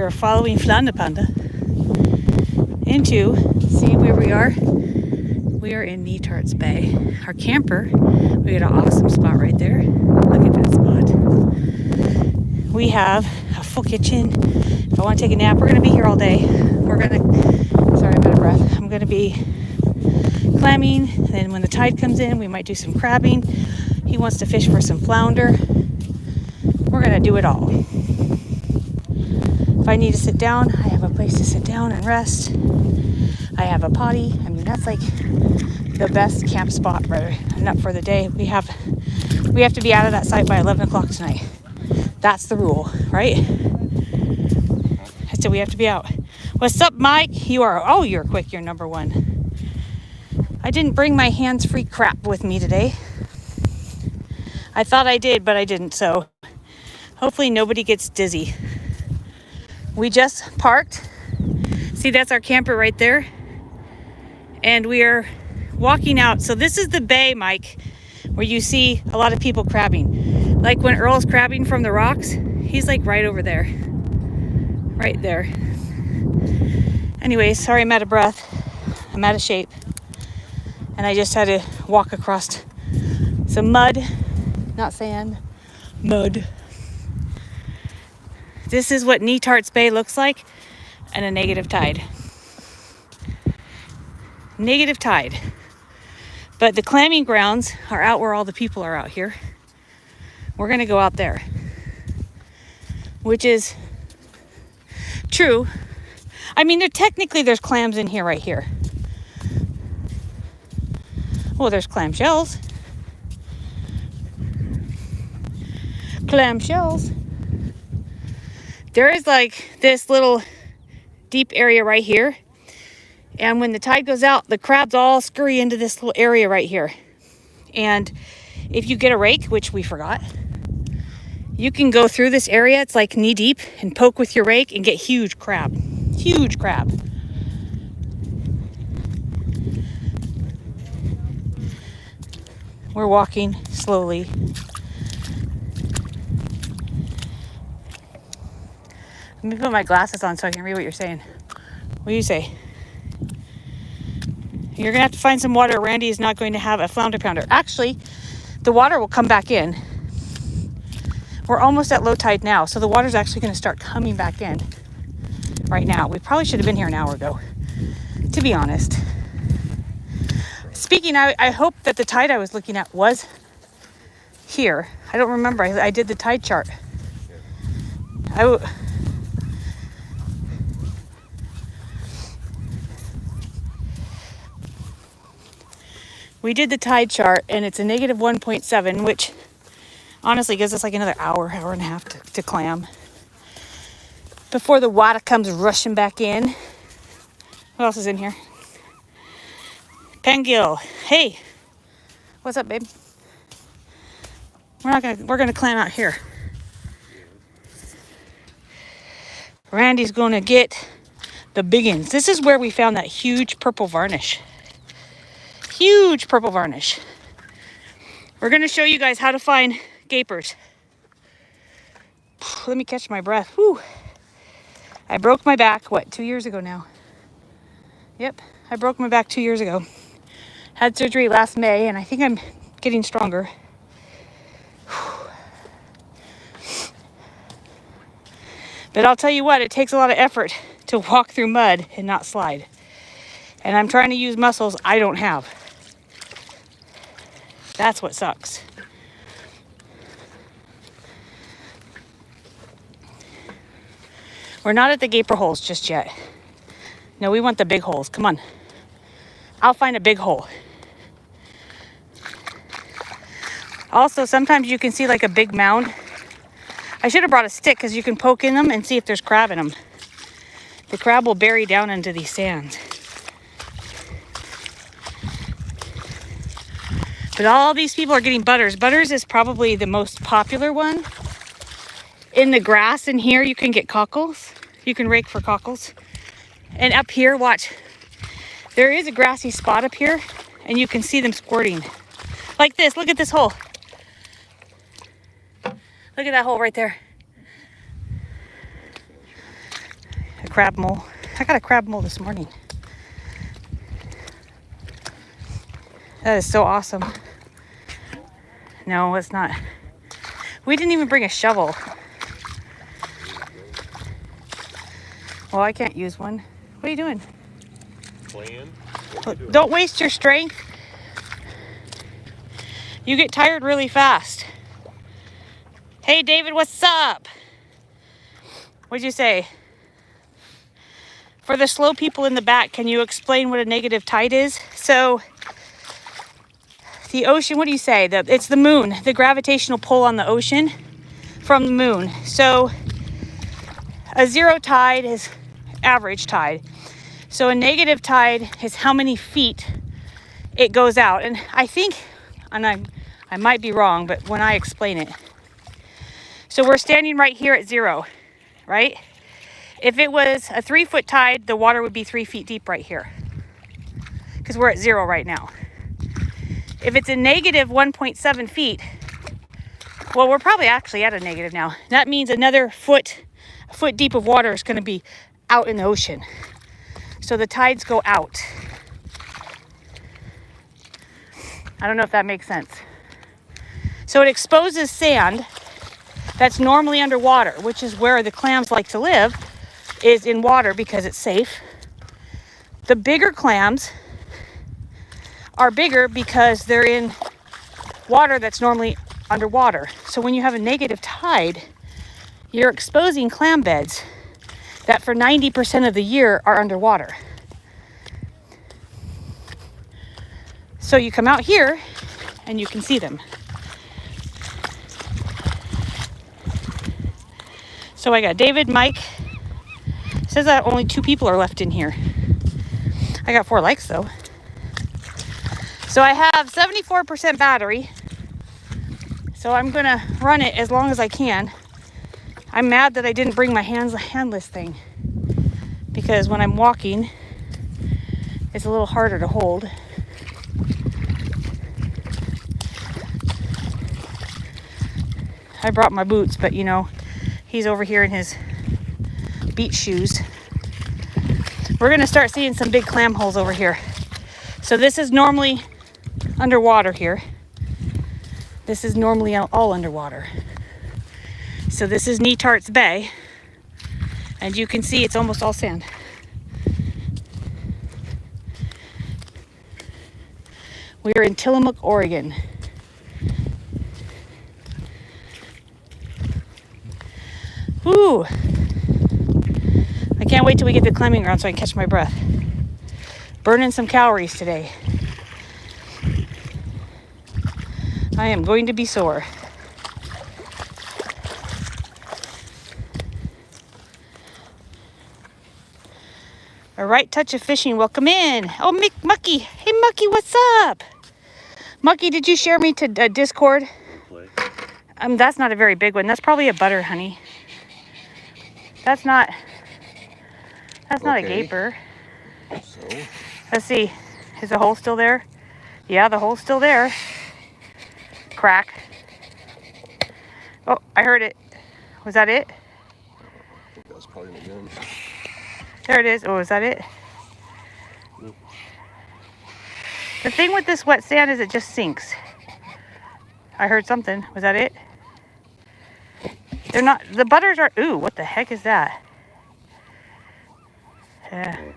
We are following Flounder Panda into, see where we are? We are in Netarts Bay. Our camper, we got an awesome spot right there. Look at that spot. We have a full kitchen. If I want to take a nap, we're going to be here all day. Sorry, I'm out of breath. I'm going to be clamming. Then when the tide comes in, we might do some crabbing. He wants to fish for some flounder. We're going to do it all. If I need to sit down, I have a place to sit down and rest. I have a potty. I mean, that's like the best camp spot enough for the day. We have to be out of that site by 11 o'clock tonight. That's the rule, right? So we have to be out. What's up, Mike? You're quick. You're number one. I didn't bring my hands-free crap with me today. I thought I did, but I didn't. So hopefully nobody gets dizzy. We just parked. See, that's our camper right there. And we are walking out. So this is the bay, Mike, where you see a lot of people crabbing. Like when Earl's crabbing from the rocks, he's like right over there. Right there. Anyway, sorry I'm out of breath. I'm out of shape. And I just had to walk across some mud. Not sand. Mud. This is what Netarts Bay looks like and a negative tide. Negative tide. But the clamming grounds are out where all the people are out here. We're going to go out there. Which is true. I mean, there's clams in here right here. Well, there's clam shells. Clam shells. There is like this little deep area right here. And when the tide goes out, the crabs all scurry into this little area right here. And if you get a rake, which we forgot, you can go through this area. It's like knee deep and poke with your rake and get huge crab. Huge crab. We're walking slowly. Let me put my glasses on so I can read what you're saying. What do you say? You're going to have to find some water. Randy is not going to have a flounder pounder. Actually, the water will come back in. We're almost at low tide now, so the water's actually going to start coming back in right now. We probably should have been here an hour ago, to be honest. Speaking, I hope that the tide I was looking at was here. I don't remember. I did the tide chart. We did the tide chart, and it's a negative 1.7, which honestly gives us like another hour and a half to clam before the water comes rushing back in. Who else is in here? Pangil. Hey, what's up, babe? We're gonna clam out here. Randy's gonna get the biggins. This is where we found that huge purple varnish. Huge purple varnish. We're going to show you guys how to find gapers. Let me catch my breath. Whew. I broke my back, 2 years ago now? Yep, I broke my back 2 years ago. Had surgery last May, and I think I'm getting stronger. Whew. But I'll tell you what, it takes a lot of effort to walk through mud and not slide. And I'm trying to use muscles I don't have. That's what sucks. We're not at the gaper holes just yet. No, we want the big holes. Come on. I'll find a big hole. Also, sometimes you can see like a big mound. I should have brought a stick because you can poke in them and see if there's crab in them. The crab will bury down into these sands. But all these people are getting butters. Butters is probably the most popular one. In the grass in here, you can get cockles. You can rake for cockles. And up here, watch. There is a grassy spot up here, and you can see them squirting. Like this. Look at this hole. Look at that hole right there. crab mole. I got a crab mole this morning. That is so awesome. No, it's not. We didn't even bring a shovel. Well, I can't use one. What are you doing? Playing? Don't waste your strength. You get tired really fast. Hey, David, what's up? What'd you say? For the slow people in the back, can you explain what a negative tide is? So, the ocean, what do you say? It's the moon, the gravitational pull on the ocean from the moon. So, a zero tide is average tide. So, a negative tide is how many feet it goes out. And I think, and I might be wrong, but when I explain it. So, we're standing right here at zero, right? If it was a 3-foot tide, the water would be 3 feet deep right here. Because we're at zero right now. If it's a negative 1.7 feet, well, we're probably actually at a negative now. That means another a foot deep of water is going to be out in the ocean. So the tides go out. I don't know if that makes sense. So it exposes sand that's normally underwater, which is where the clams like to live, is in water because it's safe. The bigger clams are bigger because they're in water that's normally underwater. So when you have a negative tide, you're exposing clam beds that for 90% of the year are underwater. So you come out here and you can see them. So I got David, Mike. It says that only 2 people are left in here. I got 4 likes though. So I have 74% battery. So I'm gonna run it as long as I can. I'm mad that I didn't bring my handless thing, because when I'm walking, it's a little harder to hold. I brought my boots, but you know, he's over here in his beach shoes. We're gonna start seeing some big clam holes over here. So this is normally underwater here. This is normally all underwater. So this is Netarts Bay, and you can see it's almost all sand. We are in Tillamook, Oregon. Ooh! I can't wait till we get to the climbing ground so I can catch my breath. Burning some calories today. I am going to be sore. A right touch of fishing. Welcome in. Oh, Mucky. Hey, Mucky, what's up? Mucky, did you share me to Discord? That's not a very big one. That's probably a butter, honey. That's not a gaper. So? Let's see. Is the hole still there? Yeah, the hole's still there. Crack. Oh, I heard it. Was that it? I think that was probably an gun. There it is. Oh, is that it? Nope. The thing with this wet sand is it just sinks. I heard something. Was that it? They're not, the butters are, ooh, what the heck is that? Yeah.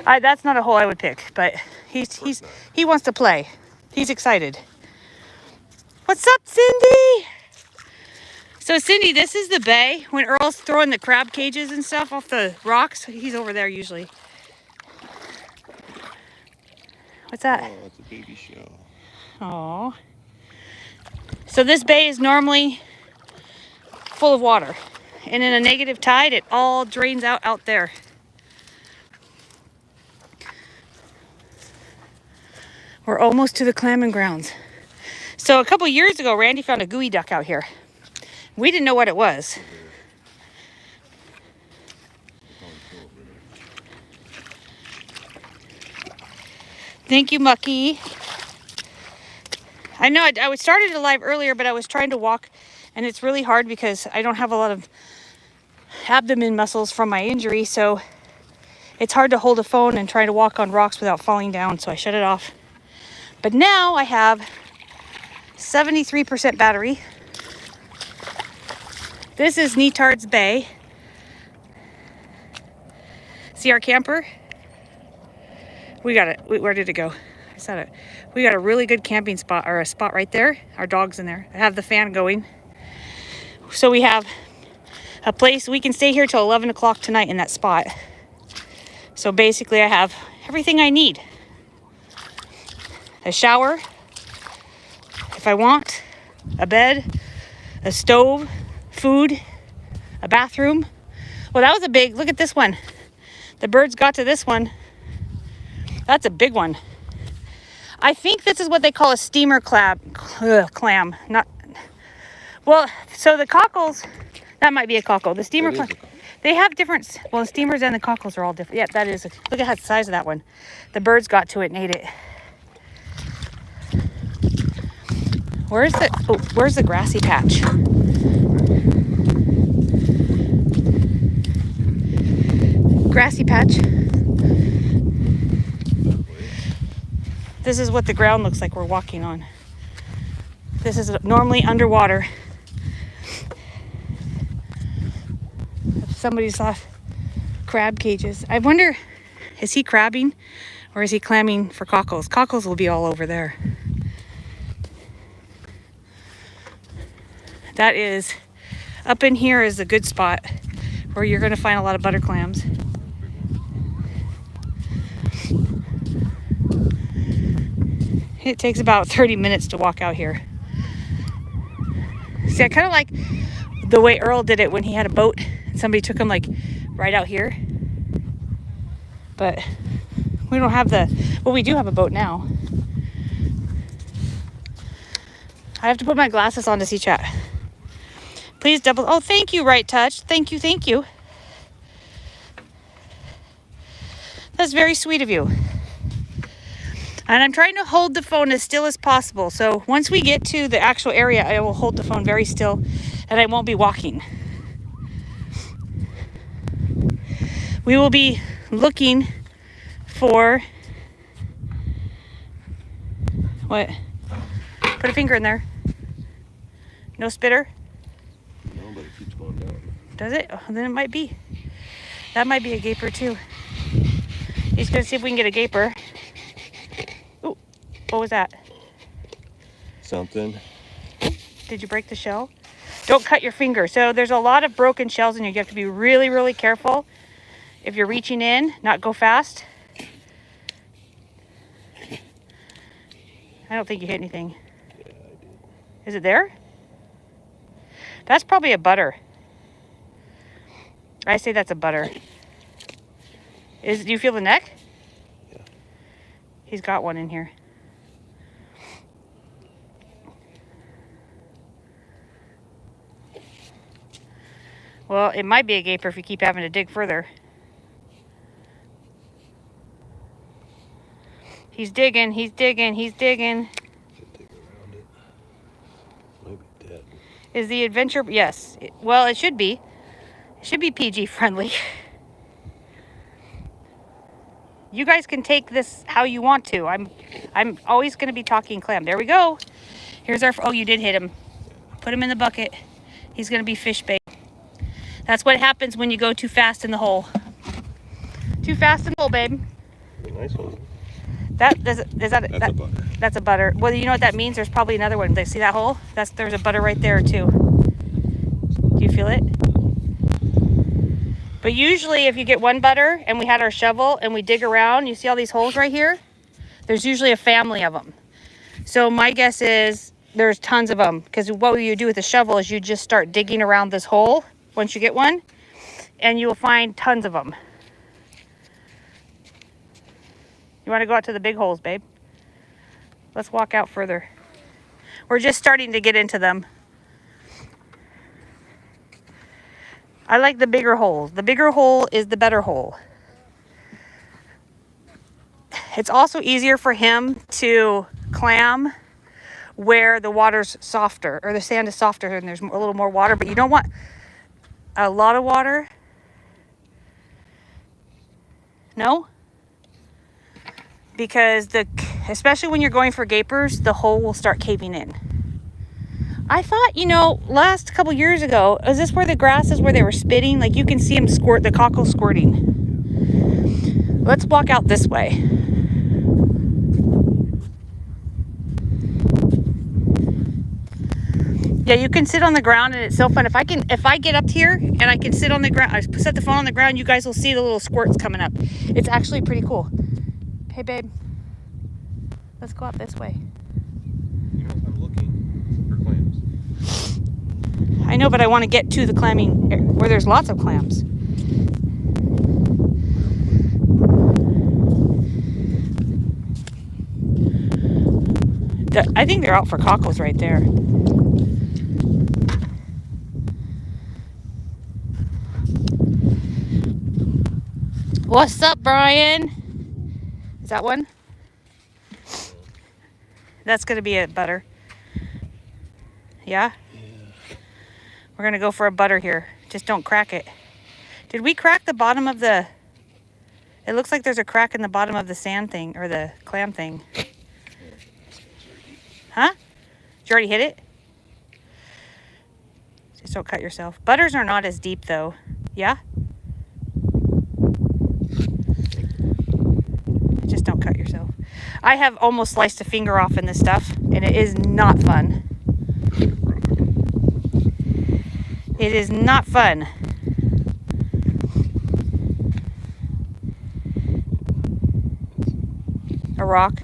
That's not a hole I would pick, but he wants to play. He's excited. What's up, Cindy? So Cindy, this is the bay when Earl's throwing the crab cages and stuff off the rocks. He's over there usually. What's that? Oh, it's a baby shell. Oh. So this bay is normally full of water, and in a negative tide, it all drains out there. We're almost to the clamming grounds. So a couple years ago, Randy found a gooey duck out here. We didn't know what it was. Thank you, Mucky. I know I started it live earlier, but I was trying to walk, and it's really hard because I don't have a lot of abdomen muscles from my injury, so it's hard to hold a phone and try to walk on rocks without falling down, so I shut it off. But now I have 73% battery. This is Netarts Bay. See our camper? We got it. Where did it go? I saw it. We got a really good camping spot, or a spot right there. Our dog's in there. I have the fan going. So we have a place. We can stay here till 11 o'clock tonight in that spot. So basically I have everything I need. A shower, if I want, a bed, a stove, food, a bathroom. Well, that was a big, look at this one. The birds got to this one. That's a big one. I think this is what they call a steamer clam. Not, well, so the cockles, that might be a cockle. The steamer clam, they have different, well, the steamers and the cockles are all different. Yeah, that is, look at the size of that one. The birds got to it and ate it. Where's the grassy patch? Grassy patch. This is what the ground looks like we're walking on. This is normally underwater. Somebody saw crab cages. I wonder, is he crabbing or is he clamming for cockles? Cockles will be all over there. That is, up in here is a good spot where you're going to find a lot of butter clams. It takes about 30 minutes to walk out here. See, I kind of like the way Earl did it when he had a boat and somebody took him like right out here. But we don't have well, we do have a boat now. I have to put my glasses on to see chat. Please double, oh, thank you, Right Touch. Thank you, thank you. That's very sweet of you. And I'm trying to hold the phone as still as possible. So once we get to the actual area, I will hold the phone very still and I won't be walking. We will be looking for, what? Put a finger in there. No spitter? No, but it keeps going down. Does it? Oh, then it might be. That might be a gaper too. He's gonna see if we can get a gaper. Ooh, what was that? Something. Did you break the shell? Don't cut your finger. So there's a lot of broken shells in here. You have to be really, really careful. If you're reaching in, not go fast. I don't think you hit anything. Yeah, I did. Is it there? That's probably a butter. I say that's a butter. Do you feel the neck? Yeah. He's got one in here. Well, it might be a gaper if you keep having to dig further. He's digging, he's digging, he's digging. Should dig around it. Might be dead. Is the adventure, yes. Well, it should be. It should be PG friendly. You guys can take this how you want to. I'm always going to be talking clam. There we go. Here's our, oh, you did hit him. Put him in the bucket. He's going to be fish bait. That's what happens when you go too fast in the hole. Too fast in the hole, babe. A nice one. That's a butter. That's a butter. Well, you know what that means? There's probably another one. See that hole? There's a butter right there too. Do you feel it? But usually if you get one butter and we had our shovel and we dig around, you see all these holes right here? There's usually a family of them. So my guess is there's tons of them, because what you do with the shovel is you just start digging around this hole once you get one, and you will find tons of them. You want to go out to the big holes, babe? Let's walk out further. We're just starting to get into them. I like the bigger holes. The bigger hole is the better hole. It's also easier for him to clam where the water's softer, or the sand is softer and there's a little more water, but you don't want a lot of water No? Because especially when you're going for gapers, the hole will start caving in. I thought, last couple years ago, is this where the grass is where they were spitting? Like you can see them squirt, the cockles squirting. Let's walk out this way. Yeah, you can sit on the ground and it's so fun. If I get up here and I can sit on the ground, I set the phone on the ground, you guys will see the little squirts coming up. It's actually pretty cool. Hey, babe, let's go out this way. I'm looking for clams. I know, but I want to get to the clamming where there's lots of clams. I think they're out for cockles right there. What's up, Brian? Is that one? That's going to be a butter. Yeah? We're going to go for a butter here. Just don't crack it. Did we crack the bottom of the... It looks like there's a crack in the bottom of the sand thing, or the clam thing. Huh? Did you already hit it? Just don't cut yourself. Butters are not as deep, though. Yeah? Just don't cut yourself. I have almost sliced a finger off in this stuff, and it is not fun. It is not fun. A rock?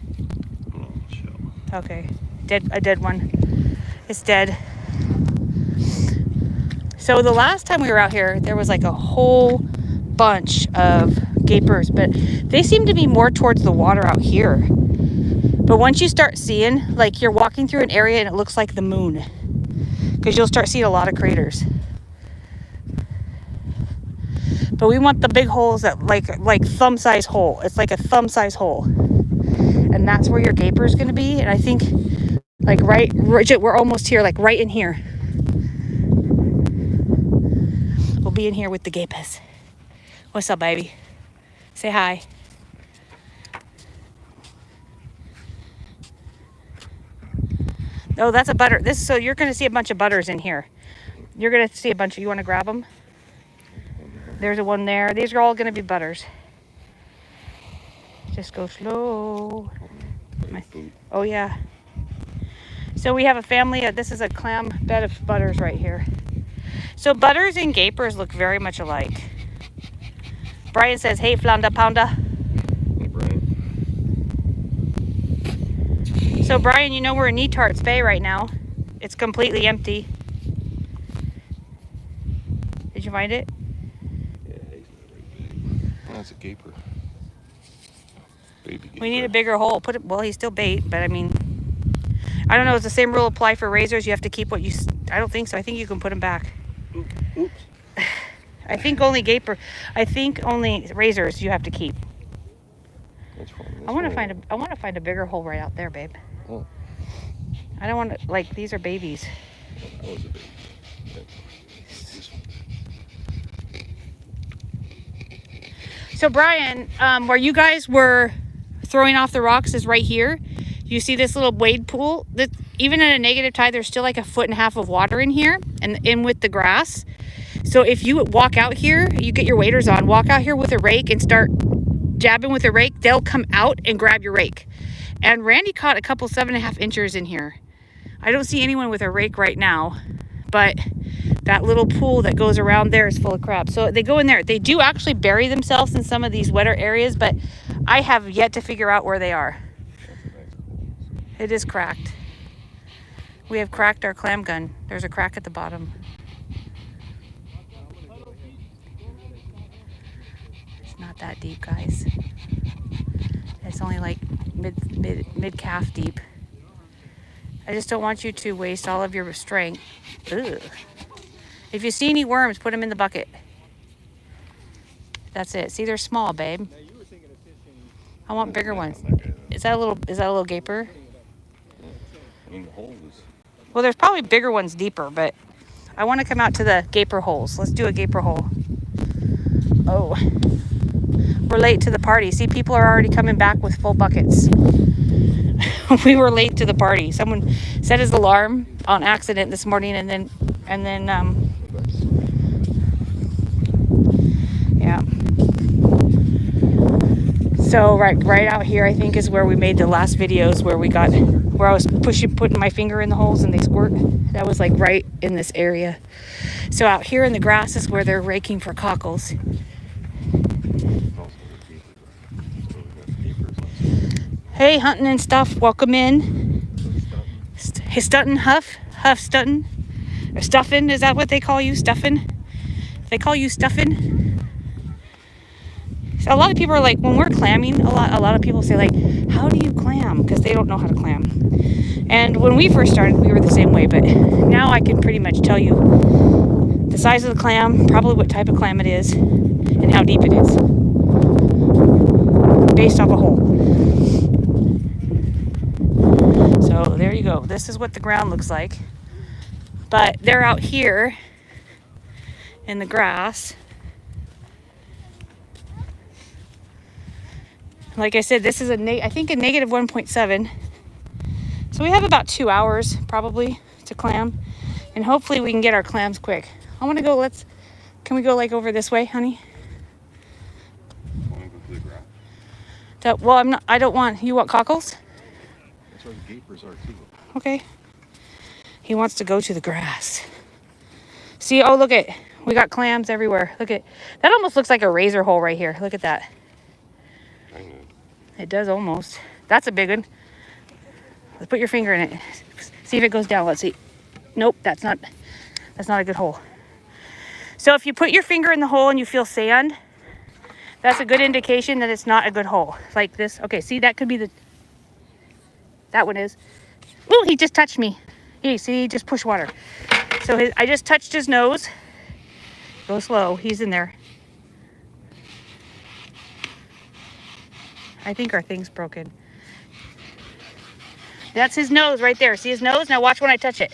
Okay. A dead one. It's dead. So the last time we were out here, there was like a whole bunch of gapers, but they seem to be more towards the water out here. But once you start seeing, like you're walking through an area and it looks like the moon, because you'll start seeing a lot of craters. But we want the big holes that like thumb size hole. It's like a thumb size hole, and that's where your gaper is going to be. And I think like right, we're almost here, like right in here. We'll be in here with the gapers. What's up, baby? Say hi. Oh, that's a butter. So you're going to see a bunch of butters in here. You're going to see a bunch of, you want to grab them? There's a one there. These are all going to be butters. Just go slow. Oh, yeah. So we have a family. This is a clam bed of butters right here. So butters and gapers look very much alike. Brian says, hey, Flounder Pounder. Hey, Brian. So, Brian, we're in Netarts Bay right now. It's completely empty. Did you find it? Yeah, he's not very big. That's a gaper. Baby gaper. We need a bigger hole. Well, he's still bait, but I mean, I don't know. Does the same rule apply for razors? You have to keep what you... I don't think so. I think you can put them back. Oops. I think only razors you have to keep. That's fine. I want to find a bigger hole right out there, babe. Oh. I don't want to, these are babies. That was a baby. So Brian, where you guys were throwing off the rocks is right here. You see this little wade pool? That even at a negative tide, there's still like 1.5 feet of water in here and in with the grass. So if you walk out here, you get your waders on, walk out here with a rake and start jabbing with a rake, they'll come out and grab your rake. And Randy caught a couple 7.5 inchers in here. I don't see anyone with a rake right now, but that little pool that goes around there is full of crab. So they go in there. They do actually bury themselves in some of these wetter areas, but I have yet to figure out where they are. It is cracked. We have cracked our clam gun. There's a crack at the bottom. It's not that deep, guys. It's only like mid calf deep. I just don't want you to waste all of your strength. Ugh. If you see any worms, put them in the bucket. That's it. See, they're small, babe. I want bigger ones. Is that a little gaper? I mean, the hole is... Well, there's probably bigger ones deeper, but I want to come out to the gaper holes. Let's do a gaper hole. Oh. We're late to the party. See, people are already coming back with full buckets. We were late to the party. Someone set his alarm on accident this morning, and then yeah. So right out here, I think, is where we made the last videos where I was putting my finger in the holes and they squirt. That was like right in this area. So out here in the grass is where they're raking for cockles. Hey, hunting and stuff, welcome in. Hey, stunting, huff stunting. Or stuffing, is that what they call you, stuffing? They call you stuffing? So a lot of people are like, when we're clamming, a lot of people say like, how do you clam? Because they don't know how to clam. And when we first started, we were the same way, but now I can pretty much tell you the size of the clam, probably what type of clam it is, and how deep it is, based off a hole. So there you go. This is what the ground looks like. But they're out here in the grass. Like I said, this is I think a negative 1.7. So we have about 2 hours probably to clam. And hopefully we can get our clams quick. I want to go, can we go like over this way, honey? Want to go to the grass? Well, I don't want, you want cockles? That's where the gapers are too. Okay. He wants to go to the grass. See, oh, look at, we got clams everywhere. Look at, that almost looks like a razor hole right here. Look at that. Kind of. It does almost. That's a big one. Let's put your finger in it. See if it goes down. Let's see. Nope, that's not a good hole. So if you put your finger in the hole and you feel sand, that's a good indication that it's not a good hole. Like this. Okay, see, that could be that one is. Ooh, he just touched me. See, just push water. So I just touched his nose. Go slow. He's in there. I think our thing's broken. That's his nose right there. See his nose? Now watch when I touch it.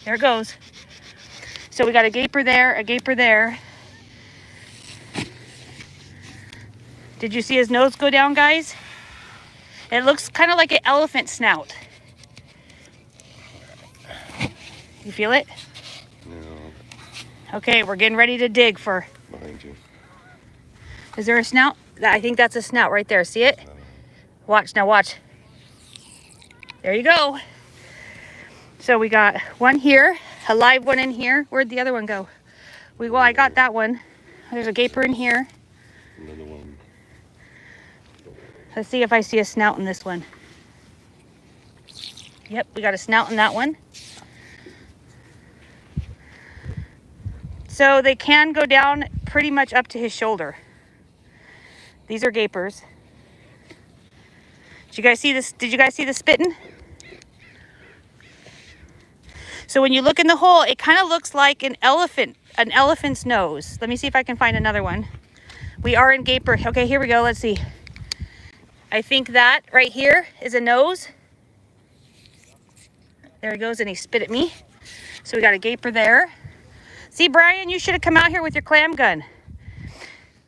There it goes. So we got a gaper there, a gaper there. Did you see his nose go down, guys? It looks kind of like an elephant snout. You feel it? No. Okay, we're getting ready to dig for... Behind you. Is there a snout? I think that's a snout right there. See it? Watch, now watch. There you go. So we got one here, a live one in here. Where'd the other one go? Well, I got that one. There's a gaper in here. Another one. Let's see if I see a snout in this one. Yep, we got a snout in that one. So they can go down pretty much up to his shoulder. These are gapers. Did you guys see this? Did you guys see the spitting? So when you look in the hole, it kind of looks like an elephant's nose. Let me see if I can find another one. We are in gaper. Okay, here we go. Let's see. I think that right here is a nose. There he goes, and he spit at me. So we got a gaper there. See, Brian, you should have come out here with your clam gun.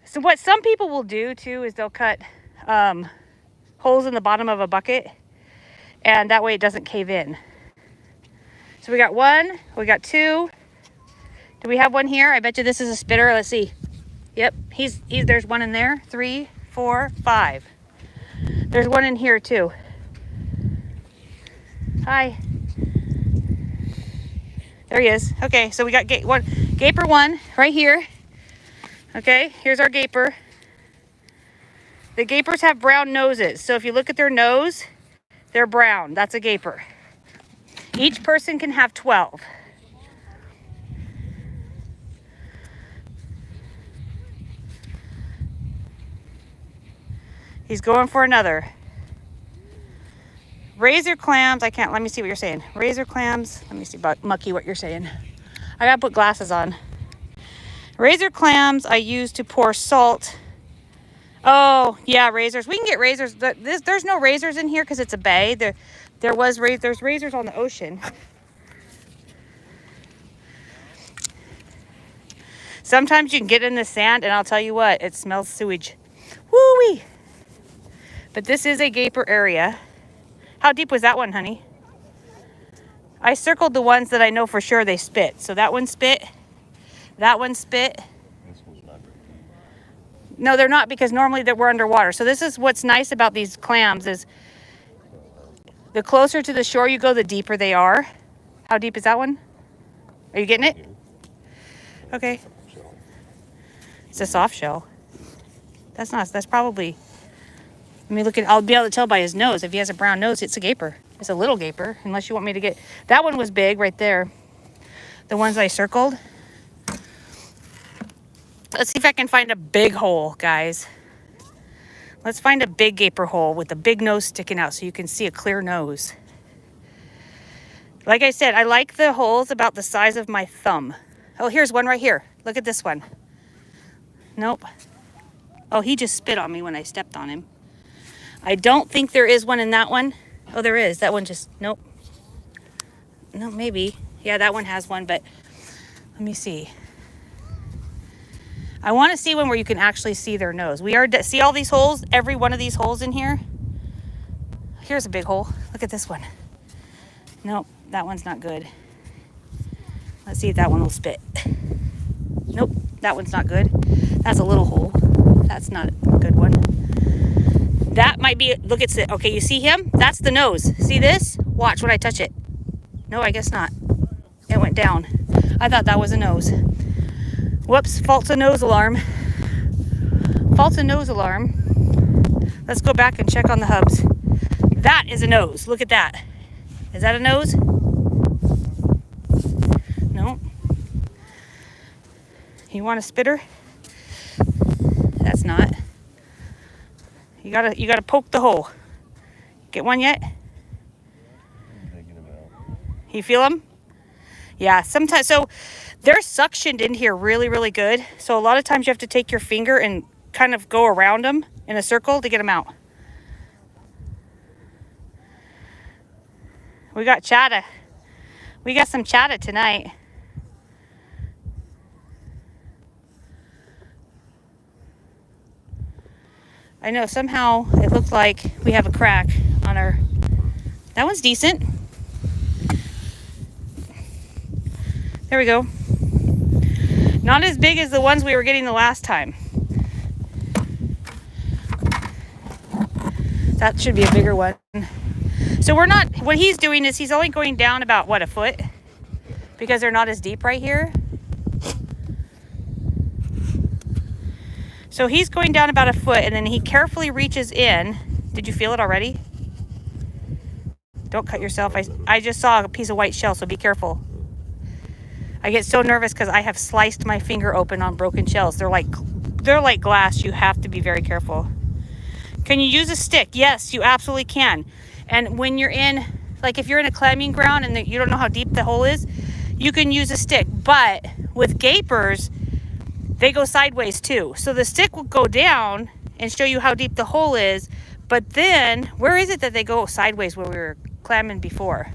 So what some people will do too is they'll cut holes in the bottom of a bucket, and that way it doesn't cave in. So we got one, we got two. Do we have one here? I bet you this is a spitter. Let's see. Yep, there's one in there. 3, 4, 5. There's one in here too. Hi. There he is. Okay, so we got gaper one right here. Okay, here's our gaper. The gapers have brown noses. So if you look at their nose, they're brown. That's a gaper. Each person can have 12. He's going for another. Razor clams, let me see what you're saying. Razor clams, let me see about Mucky what you're saying. I gotta put glasses on. Razor clams I use to pour salt. Oh, yeah, razors. We can get razors. There's no razors in here because it's a bay. There's razors on the ocean. Sometimes you can get in the sand, and I'll tell you what, it smells sewage. Woo-wee! But this is a gaper area. How deep was that one, honey? I circled the ones that I know for sure they spit. So that one spit. That one spit. This one's not very deep. No, they're not, because normally we're underwater. So this is what's nice about these clams is the closer to the shore you go, the deeper they are. How deep is that one? Are you getting it? Okay. It's a soft shell. That's probably, let me look at, I'll be able to tell by his nose. If he has a brown nose, it's a gaper. It's a little gaper, unless you want me to get, that one was big right there. The ones I circled. Let's see if I can find a big hole, guys. Let's find a big gaper hole with a big nose sticking out so you can see a clear nose. Like I said, I like the holes about the size of my thumb. Oh, here's one right here. Look at this one. Nope. Oh, he just spit on me when I stepped on him. I don't think there is one in that one. Oh, there is. That one just, nope. No, maybe. Yeah, that one has one, but let me see. I want to see one where you can actually see their nose. See all these holes? Every one of these holes in here? Here's a big hole. Look at this one. Nope, that one's not good. Let's see if that one will spit. Nope, that one's not good. That's a little hole. That's not a good one. That might be, look at it. Okay, you see him? That's the nose. See this? Watch when I touch it. No, I guess not. It went down. I thought that was a nose. Whoops, false nose alarm. False nose alarm. Let's go back and check on the hubs. That is a nose. Look at that. Is that a nose? No. You want a spitter? That's not. You gotta poke the hole. Get one yet? You feel them? Yeah, sometimes. So they're suctioned in here really, really good. So a lot of times you have to take your finger and kind of go around them in a circle to get them out. We got chatta. We got some chatta tonight. I know somehow it looked like we have a crack on our, that one's decent. There we go. Not as big as the ones we were getting the last time. That should be a bigger one. So we're not, what he's doing is he's only going down about, what, a foot? Because they're not as deep right here. So he's going down about a foot and then he carefully reaches in. Did you feel it already? Don't cut yourself. I just saw a piece of white shell, so be careful. I get so nervous because I have sliced my finger open on broken shells. They're like glass. You have to be very careful. Can you use a stick? Yes, you absolutely can. And when you're in, like if you're in a clamming ground and you don't know how deep the hole is, you can use a stick. But with gapers, they go sideways too. So the stick will go down and show you how deep the hole is. But then, where is it that they go sideways where we were clamming before?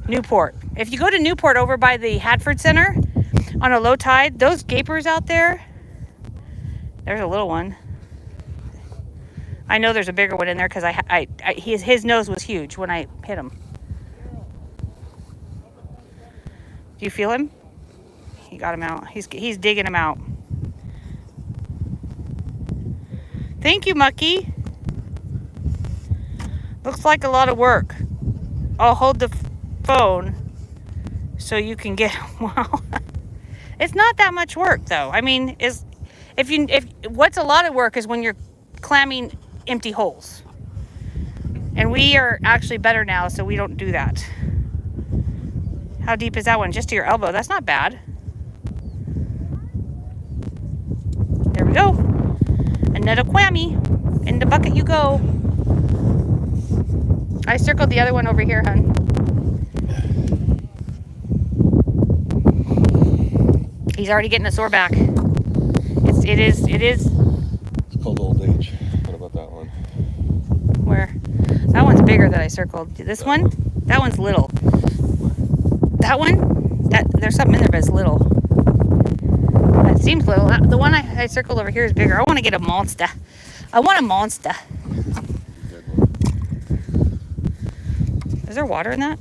Newport. If you go to Newport over by the Hadford Center on a low tide, those gapers out there, there's a little one. I know there's a bigger one in there because his nose was huge when I hit him. Do you feel him? He got him out. He's digging him out. Thank you, Mucky. Looks like a lot of work. I'll hold the phone so you can get, well, it's not that much work though. I mean, what's a lot of work is when you're clamming empty holes. And we are actually better now, so we don't do that. How deep is that one? Just to your elbow. That's not bad. There we go. Another quammy. In the bucket you go. I circled the other one over here, hun. He's already getting a sore back. It is. It's called old age. What about that one? Where? That one's bigger that I circled. This one? That one's little. That one? There's something in there, but it's little. Seems little. The one I circled over here is bigger. I want to get a monster. I want a monster. Is there water in that?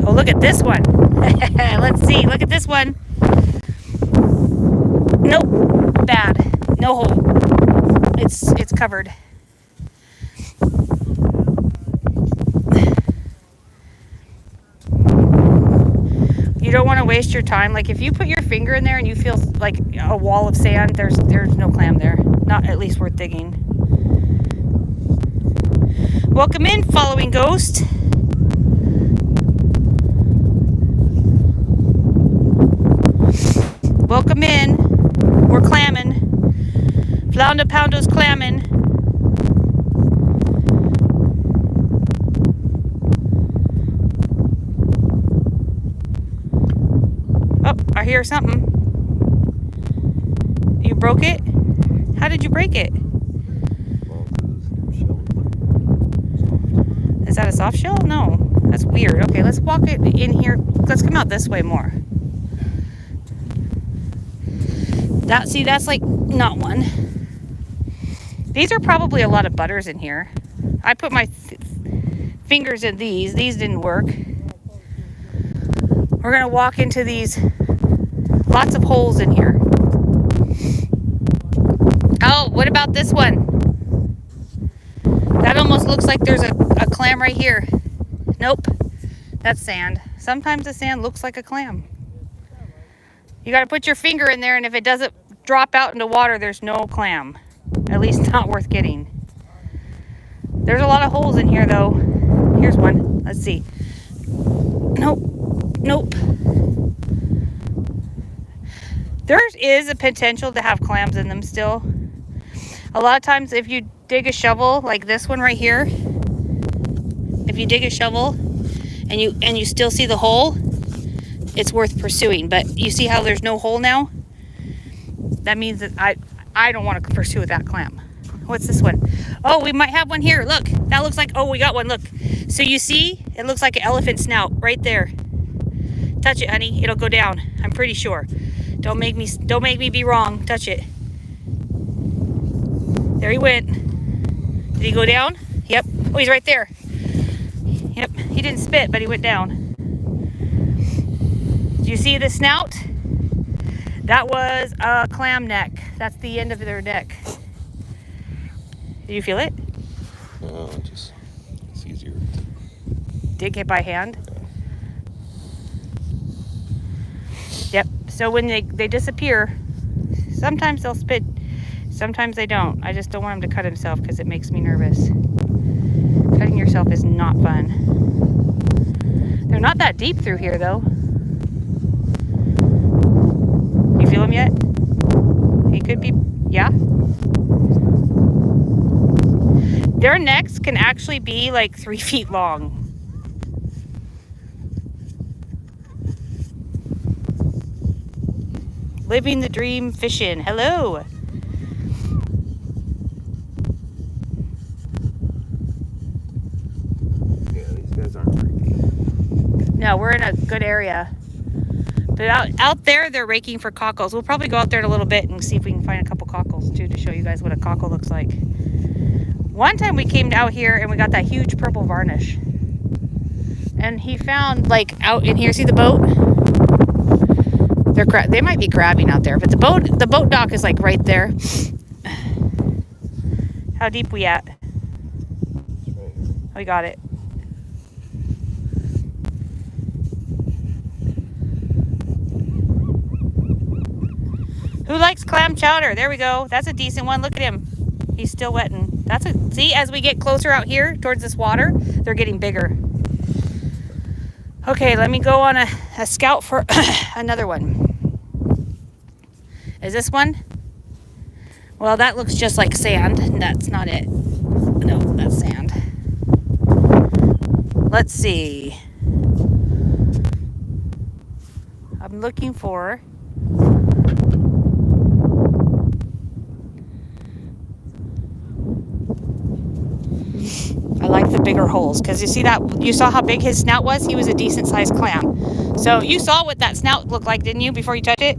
Oh, look at this one. Let's see. Look at this one. Nope. Bad. No hole. It's covered. You don't want to waste your time. Like if you put your finger in there and you feel like a wall of sand, there's no clam there. Not at least worth digging. Welcome in, following ghost. Welcome in. We're clamming. Flounda Poundo's clamming. Oh, I hear something. You broke it? How did you break it? Is that a soft shell? No. That's weird. Okay, let's walk it in here. Let's come out this way more. That's like not one. These are probably a lot of butters in here. I put my fingers in these. These didn't work. We're going to walk into these. Lots of holes in here. Oh, what about this one? That almost looks like there's a clam right here. Nope. That's sand. Sometimes the sand looks like a clam. You got to put your finger in there, and if it doesn't drop out into water, there's no clam. At least not worth getting. There's a lot of holes in here, though. Here's one. Let's see. Nope. Nope. There is a potential to have clams in them still. A lot of times if you dig a shovel, like this one right here, if you dig a shovel and you still see the hole, it's worth pursuing. But you see how there's no hole now? That means that I don't want to pursue that clam. What's this one? Oh, we might have one here. Look, that looks like, oh, we got one. Look. So you see, it looks like an elephant snout right there. Touch it, honey. It'll go down. I'm pretty sure. Don't make me be wrong. Touch it. There he went. Did he go down? Yep. Oh, he's right there. Yep. He didn't spit, but he went down. Do you see the snout? That was a clam neck. That's the end of their neck. Did you feel it? No, it's easier to dig it by hand. Yep. So when they disappear, sometimes they'll spit, sometimes they don't. I just don't want him to cut himself because it makes me nervous. Cutting yourself is not fun. They're not that deep through here, though. You feel him yet? He could be, yeah. Their necks can actually be like 3 feet long. Living the dream fishing. Hello. Yeah, these guys aren't very deep. No, we're in a good area. But out there, they're raking for cockles. We'll probably go out there in a little bit and see if we can find a couple cockles too to show you guys what a cockle looks like. One time we came out here and we got that huge purple varnish. And he found like out in here, see the boat? They might be grabbing out there, but the boat dock is like right there. How deep we at? We got it. Who likes clam chowder? There we go. That's a decent one. Look at him. He's still wetting. See, as we get closer out here towards this water, they're getting bigger. Okay, let me go on a scout for another one. Is this one? Well, that looks just like sand. That's not it. No, that's sand. Let's see. I'm looking for... I like the bigger holes because you saw how big his snout was? He was a decent sized clam. So you saw what that snout looked like, didn't you, before you touch it?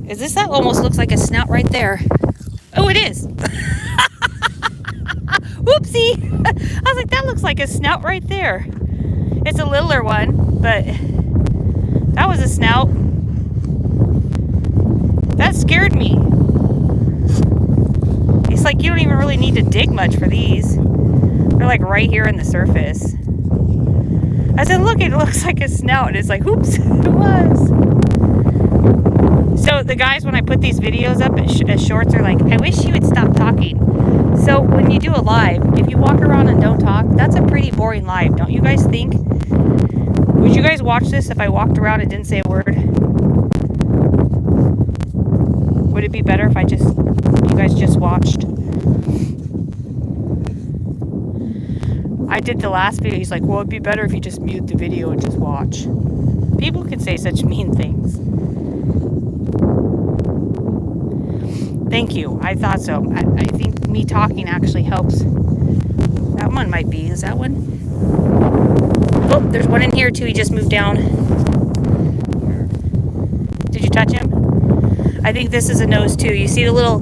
That almost looks like a snout right there. Oh, it is. Whoopsie. I was like, that looks like a snout right there. It's a littler one, but that was a snout. That scared me. It's like you don't even really need to dig much for these. They're like right here in the surface. I said, look, it looks like a snout. And it's like, oops, it was. So the guys, when I put these videos up as shorts, are like, I wish you would stop talking. So when you do a live, if you walk around and don't talk, that's a pretty boring live, don't you guys think? Would you guys watch this if I walked around and didn't say a word? Would it be better if you guys just watched? I did the last video. He's like, well, it'd be better if you just mute the video and just watch. People can say such mean things. Thank you. I thought so. I think me talking actually helps. That one might be. Is that one? Oh, there's one in here too. He just moved down. Did you touch him? I think this is a nose too. You see the little,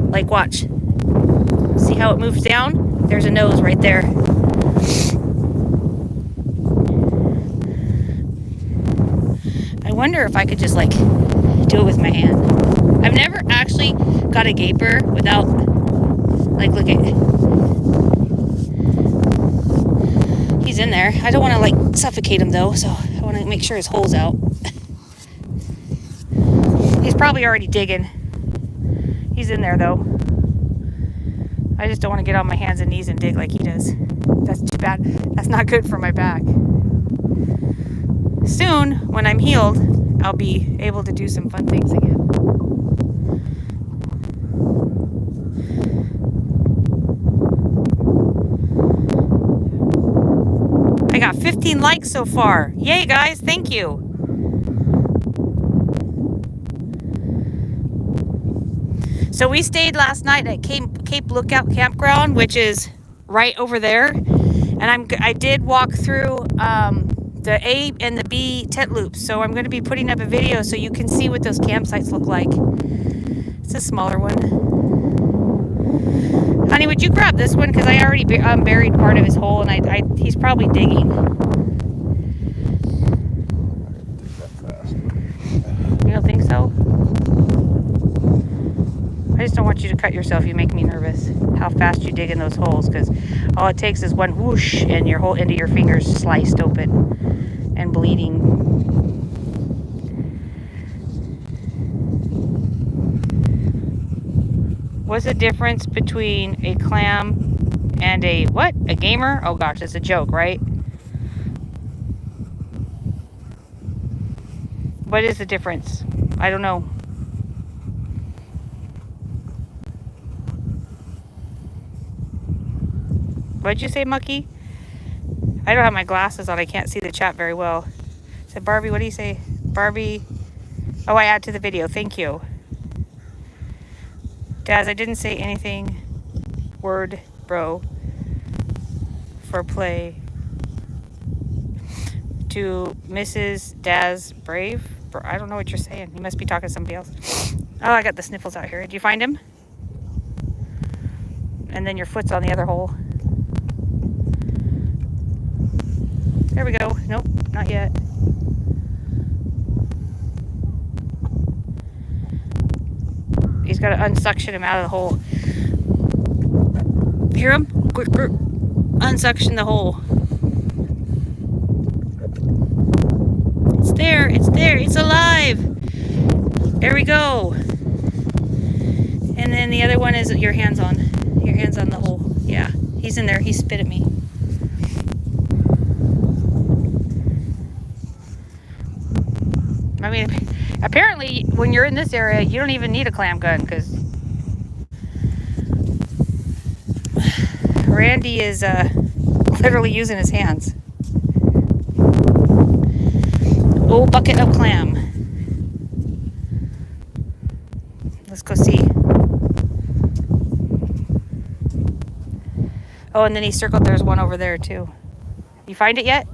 like, watch. See how it moves down? There's a nose right there. I wonder if I could just like do it with my hand. I've never actually got a gaper without, like, look at, he's in there. I don't want to like suffocate him though, so I want to make sure his hole's out. He's probably already digging. He's in there though. I just don't want to get on my hands and knees and dig like he does. That's too bad. That's not good for my back. Soon, when I'm healed, I'll be able to do some fun things again. I got 15 likes so far. Yay, guys. Thank you. So we stayed last night at Cape Lookout Campground, which is right over there. And I did walk through the A and the B tent loops. So I'm going to be putting up a video so you can see what those campsites look like. It's a smaller one. Honey, would you grab this one? Because I already buried part of his hole, and he's probably digging. You don't think so? I just don't want you to cut yourself. You make me nervous how fast you dig in those holes, because all it takes is one whoosh and your whole end of your fingers sliced open and bleeding. What's the difference between a clam and a what? A gamer? Oh gosh, it's a joke, right? What is the difference? I don't know. What'd you say, Mucky? I don't have my glasses on. I can't see the chat very well. So Barbie, what do you say? Barbie. Oh, I add to the video. Thank you. Daz, I didn't say anything. Word, bro. For play. To Mrs. Daz Brave. I don't know what you're saying. You must be talking to somebody else. Oh, I got the sniffles out here. Did you find him? And then your foot's on the other hole. There we go. Nope, not yet. He's got to unsuction him out of the hole. Hear him? Unsuction the hole. It's there. It's there. It's alive. There we go. And then the other one is your hands on. Your hands on the hole. Yeah, he's in there. He spit at me. I mean, apparently when you're in this area, you don't even need a clam gun, because Randy is literally using his hands. Oh, bucket of clam. Let's go see. Oh, and then he circled, there's one over there too. You find it yet?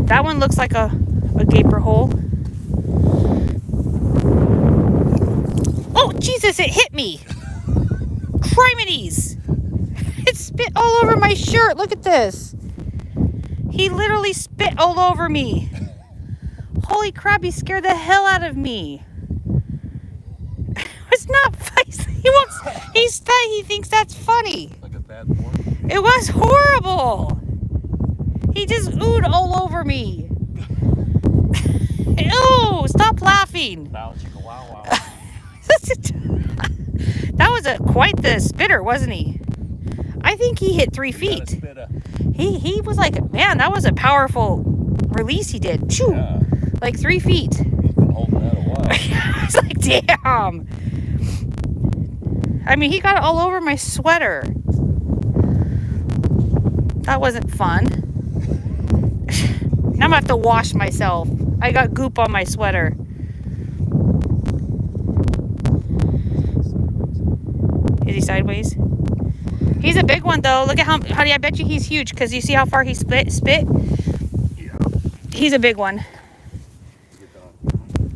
That one looks like a gaper hole. Oh, Jesus, it hit me. Criminies. It spit all over my shirt. Look at this. He literally spit all over me. Holy crap, he scared the hell out of me. It's not funny. He thinks that's funny. Like a bad morning. It was horrible. He just oohed all over me. Ew, stop laughing. Wow, chicka, wow, wow. That was quite the spitter, wasn't he? I think he hit 3 feet. He was like, man, that was a powerful release he did. Choo, Yeah. like 3 feet. He's been holding that a while. I was like, damn. I mean, he got it all over my sweater. That wasn't fun. Now I'm gonna have to wash myself. I got goop on my sweater. Is he sideways? He's a big one though. Look at how, honey, I bet you he's huge because you see how far he spit? Yeah. He's a big one.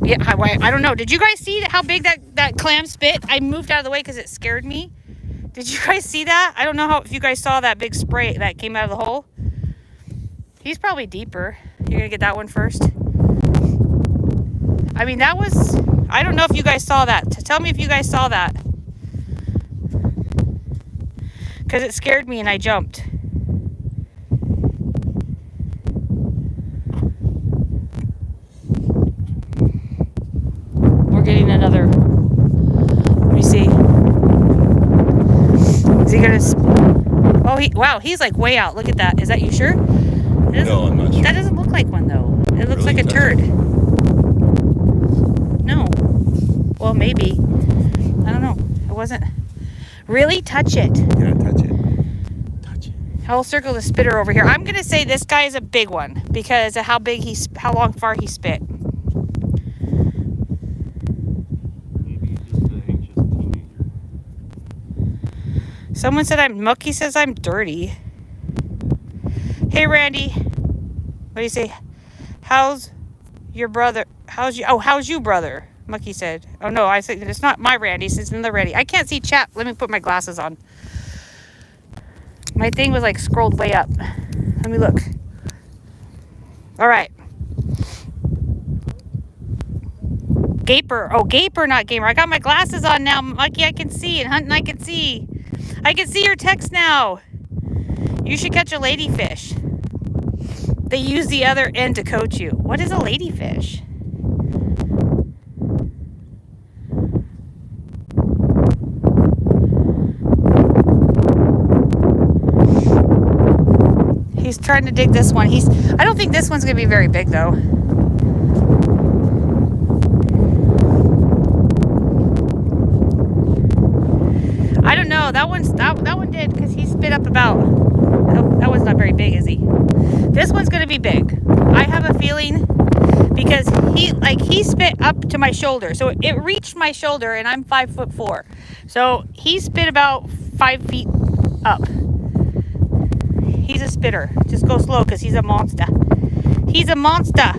Yeah, I don't know. Did you guys see how big that clam spit? I moved out of the way because it scared me. Did you guys see that? I don't know if you guys saw that big spray that came out of the hole. He's probably deeper. You're going to get that one first? I mean, that was... I don't know if you guys saw that. Tell me if you guys saw that. Because it scared me and I jumped. We're getting another... Let me see. Is he going to... Oh, wow, he's like way out. Look at that. Is that you sure? No, I'm not sure. That doesn't look like one, though. It looks Really? like a turd. No. Well, maybe. I don't know. It wasn't... Really? Touch it. Yeah, touch it. Touch it. I'll circle the spitter over here. I'm going to say this guy is a big one because of how far he spit. Maybe he's just an anxious teenager. Someone said Mucky says I'm dirty. Hey, Randy. What do you say? How's your brother? How's you, brother? Mucky said. Oh, no, I said it's not my Randy. It's another Randy. I can't see chat. Let me put my glasses on. My thing was like scrolled way up. Let me look. All right. Gaper. Oh, gaper, not gamer. I got my glasses on now. Mucky, I can see. And Hunting, I can see. I can see your text now. You should catch a ladyfish. They use the other end to coat you. What is a ladyfish? He's trying to dig this one. I don't think this one's going to be very big, though. I don't know. That one did because he spit up about... Oh, that one's not very big, is he? This one's going to be big. I have a feeling because he spit up to my shoulder. So it reached my shoulder and I'm 5'4". So he spit about 5 feet up. He's a spitter. Just go slow because he's a monster. He's a monster.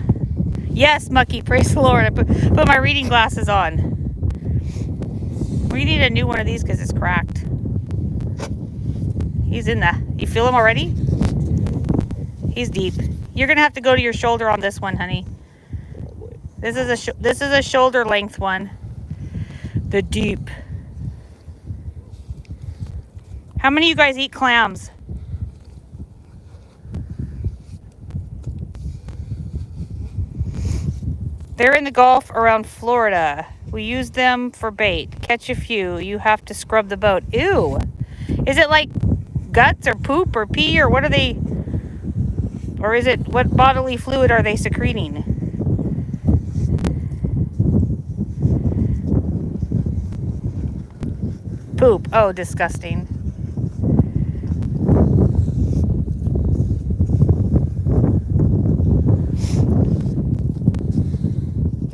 Yes, Mucky. Praise the Lord. I put my reading glasses on. We need a new one of these because it's cracked. He's in there. You feel him already? He's deep. You're going to have to go to your shoulder on this one, honey. This is a shoulder length one. The deep. How many of you guys eat clams? They're in the Gulf around Florida. We use them for bait. Catch a few. You have to scrub the boat. Ew. Is it like guts or poop or pee or what are they? Or is it, what bodily fluid are they secreting? Poop. Oh, disgusting.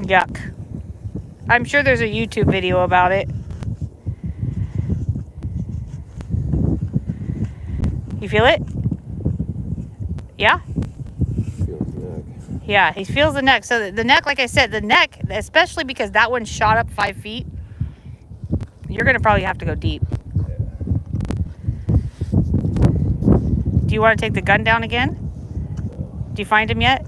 Yuck. I'm sure there's a YouTube video about it. You feel it? Yeah? Feel his neck. Yeah, he feels the neck. So the neck, like I said, the neck, especially because that one shot up 5 feet, you're going to probably have to go deep. Yeah. Do you want to take the gun down again? No. Do you find him yet?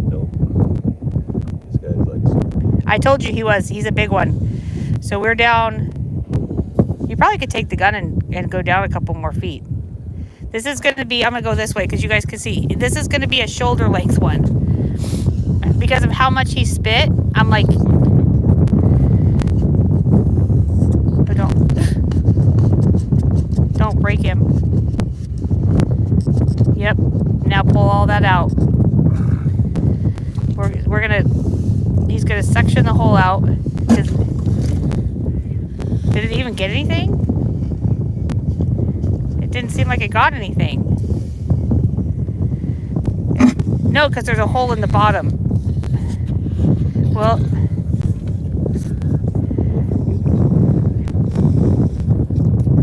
Nope. This guy's like. I told you he was. He's a big one. So we're down. You probably could take the gun and go down a couple more feet. This is going to be, I'm going to go this way because you guys can see. This is going to be a shoulder length one. Because of how much he spit, I'm like, but don't break him. Yep. Now pull all that out. We're going to, he's going to section the hole out. Did it even get anything? It didn't seem like it got anything. No, because there's a hole in the bottom. Well,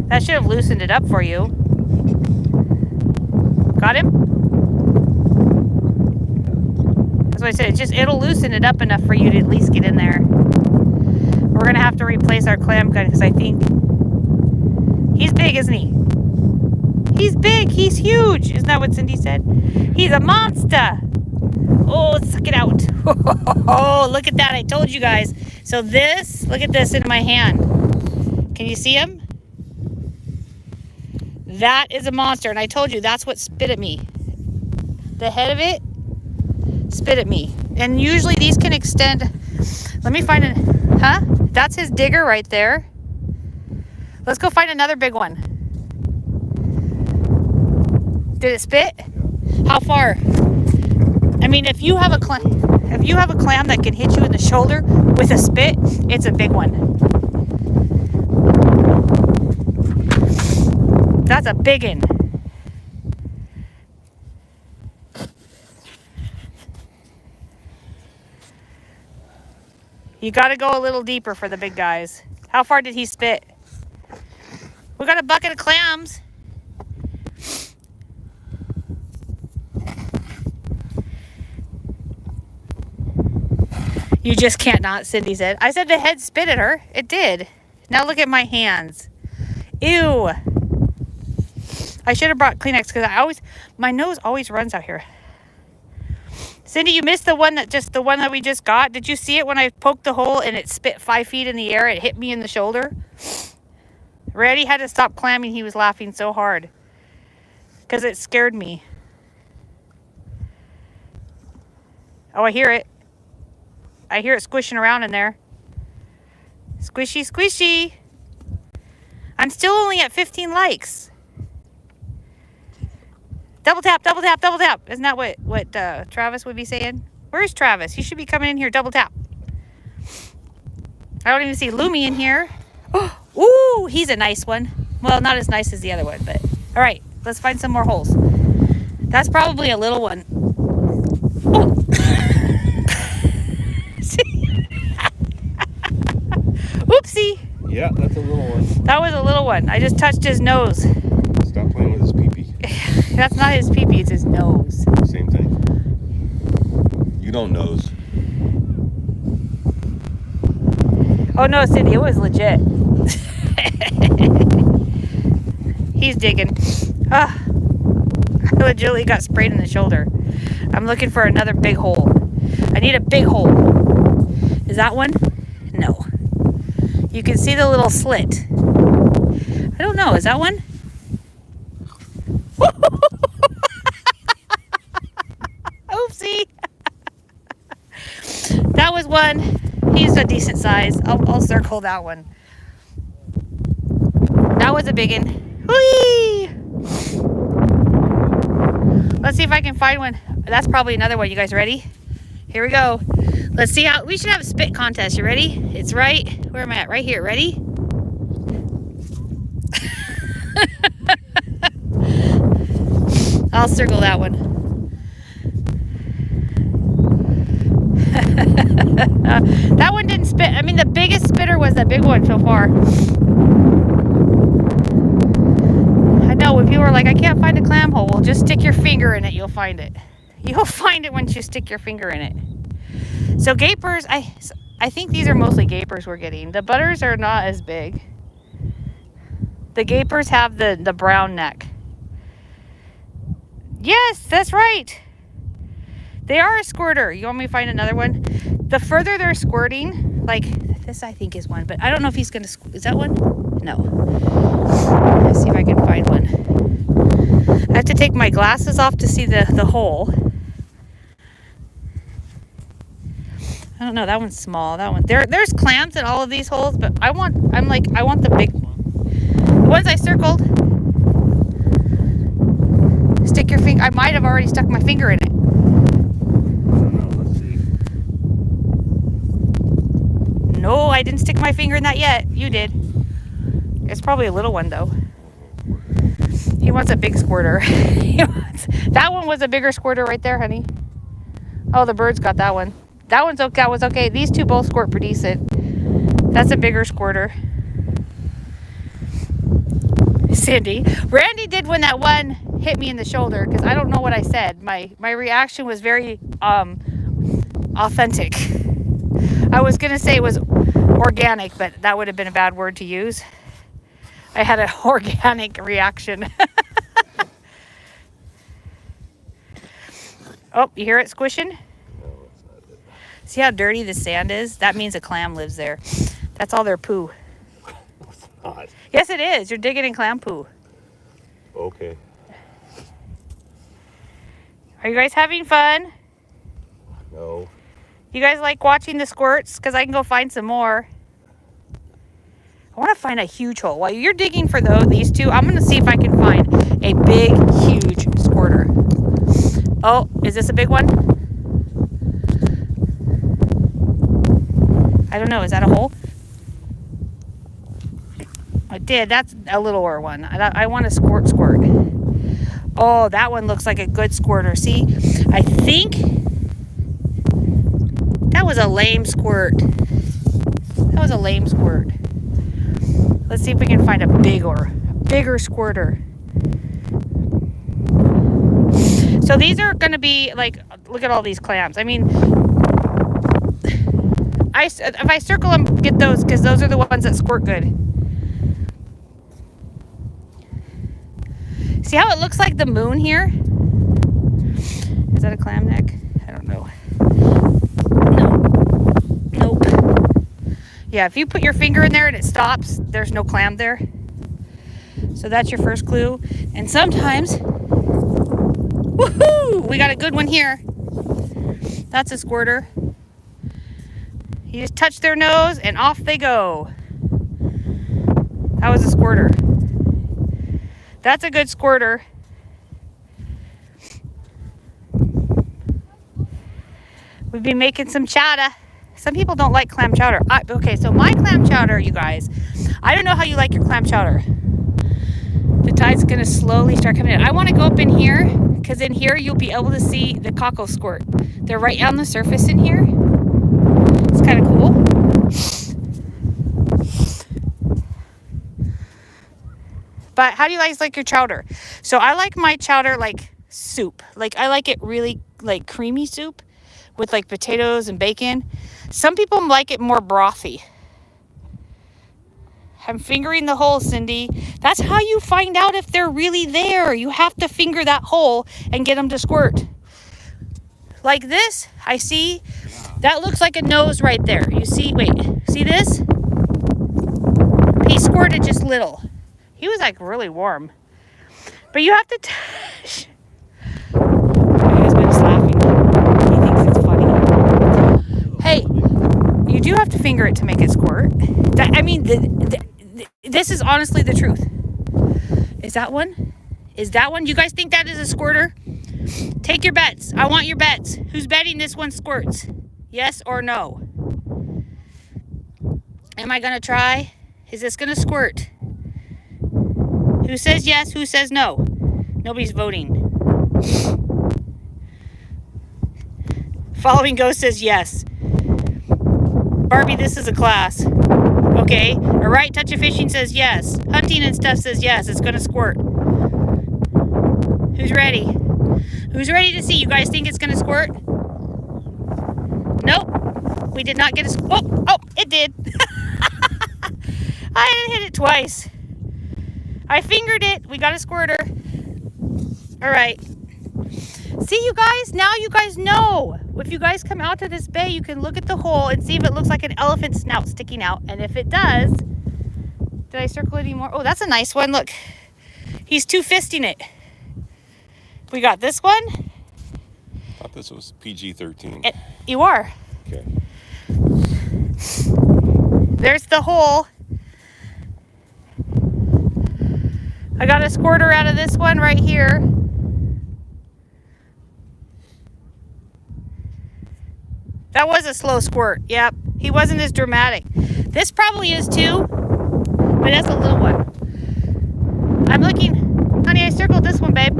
that should have loosened it up for you. Got him? That's what I said. It'll loosen it up enough for you to at least get in there. We're going to have to replace our clam gun because I think he's big, isn't he? He's big. He's huge. Isn't that what Cindy said? He's a monster. Oh, suck it out. Oh, look at that. I told you guys. So this, look at this in my hand. Can you see him? That is a monster. And I told you that's what spit at me. The head of it spit at me. And usually these can extend. Let me find it. Huh? That's his digger right there. Let's go find another big one. Did it spit? How far? I mean, if you have a clam that can hit you in the shoulder with a spit, it's a big one. That's a big one. You got to go a little deeper for the big guys. How far did he spit? We got a bucket of clams. You just can't not, Cindy said. I said the head spit at her. It did. Now look at my hands. Ew. I should have brought Kleenex because my nose always runs out here. Cindy, you missed the one that we just got. Did you see it when I poked the hole and it spit 5 feet in the air? It hit me in the shoulder. Reddy had to stop clamming. He was laughing so hard because it scared me. Oh, I hear it. I hear it squishing around in there. Squishy, squishy. I'm still only at 15 likes. Double tap, double tap, double tap. Isn't that what Travis would be saying? Where's Travis? He should be coming in here. Double tap. I don't even see Lumi in here. Ooh, he's a nice one. Well, not as nice as the other one, but all right. Let's find some more holes. That's probably a little one. Oh. Oopsie. Yeah, that's a little one. That was a little one. I just touched his nose. Stop playing with his pee-pee. That's not his pee-pee, it's his nose. Same thing. You don't nose. Oh no, Cindy, it was legit. He's digging. I legitimately got sprayed in the shoulder. I'm looking for another big hole. I need a big hole. Is that one? No. You can see the little slit. I don't know. Is that one? Oopsie. That was one. He's a decent size. I'll circle that one. That was a big one. Whee! Let's see if I can find one. That's probably another one. You guys ready? Here we go. Let's see how, we should have a spit contest. You ready? It's right, where am I at? Right here. Ready? I'll circle that one. That one didn't spit. I mean, the biggest spitter was the big one so far. I know when people are like, I can't find a clam hole. Well, just stick your finger in it. You'll find it. You'll find it once you stick your finger in it. So gapers, I think these are mostly gapers we're getting. The butters are not as big. The gapers have the brown neck. Yes, that's right. They are a squirter. You want me to find another one? The further they're squirting, like this I think is one, but I don't know if he's going to, is that one? No. Let's see if I can find one. I have to take my glasses off to see the hole. I don't know, that one's small. That one, there's clams in all of these holes, but I want the big one. The ones I circled. Stick your finger. I might have already stuck my finger in it. No, I didn't stick my finger in that yet. You did. It's probably a little one though. He wants a big squirter. That one was a bigger squirter right there, honey. Oh, the bird's got that one. That one's okay. That was okay. These two both squirt pretty decent. That's a bigger squirter. Cindy. Randy did when that one hit me in the shoulder because I don't know what I said. My reaction was very authentic. I was going to say it was organic, but that would have been a bad word to use. I had an organic reaction. Oh, you hear it squishing? No, it's not it. See how dirty the sand is? That means a clam lives there. That's all their poo. It's not. Yes, it is. You're digging in clam poo. Okay. Are you guys having fun? No. You guys like watching the squirts? Because I can go find some more. I want to find a huge hole. While you're digging for these two, I'm going to see if I can find a big, huge squirter. Oh, is this a big one? I don't know. Is that a hole? I did. That's a littler one. I want a squirt. Oh, that one looks like a good squirter. See, I think that was a lame squirt. That was a lame squirt. Let's see if we can find a bigger squirter. So these are going to be like, look at all these clams. I mean, if I circle them, get those, because those are the ones that squirt good. See how it looks like the moon here? Is that a clam neck? I don't know. No. Nope. Yeah, if you put your finger in there and it stops, there's no clam there. So that's your first clue. And sometimes, woohoo! We got a good one here. That's a squirter. You just touch their nose and off they go. That was a squirter. That's a good squirter. We've been making some chowder. Some people don't like clam chowder. Okay, so my clam chowder, you guys, I don't know how you like your clam chowder. The tide's going to slowly start coming in. I want to go up in here because in here you'll be able to see the cockle squirt. They're right on the surface in here. It's kind of cool. But how do you guys like your chowder? So I like my chowder like soup. Like I like it really like creamy soup with like potatoes and bacon. Some people like it more brothy. I'm fingering the hole, Cindy. That's how you find out if they're really there. You have to finger that hole and get them to squirt. Like this, I see. That looks like a nose right there. You see, wait, see this? He squirted just little. He was like really warm. But you have to touch. My husband's laughing. He thinks it's funny. Hey, you do have to finger it to make it squirt. This is honestly the truth. Is that one? Is that one? You guys think that is a squirter? Take your bets. I want your bets. Who's betting this one squirts? Yes or no? Am I going to try? Is this going to squirt? Who says yes? Who says no? Nobody's voting. Following Ghost says yes. Barbie, this is a class. Okay, all right, touch of fishing says yes. Hunting and stuff says yes, it's gonna squirt. Who's ready? Who's ready to see? You guys think it's gonna squirt? Nope, we did not get a oh, it did. I hit it twice. I fingered it, we got a squirter. All right. See, you guys, now you guys know. If you guys come out to this bay, you can look at the hole and see if it looks like an elephant snout sticking out. And if it does, did I circle it anymore? Oh, that's a nice one. Look, he's two-fisting it. We got this one. I thought this was PG-13. You are. Okay. There's the hole. I got a squirter out of this one right here. That was a slow squirt. Yep. He wasn't as dramatic. This probably is too, but that's a little one. I'm looking. Honey, I circled this one, babe.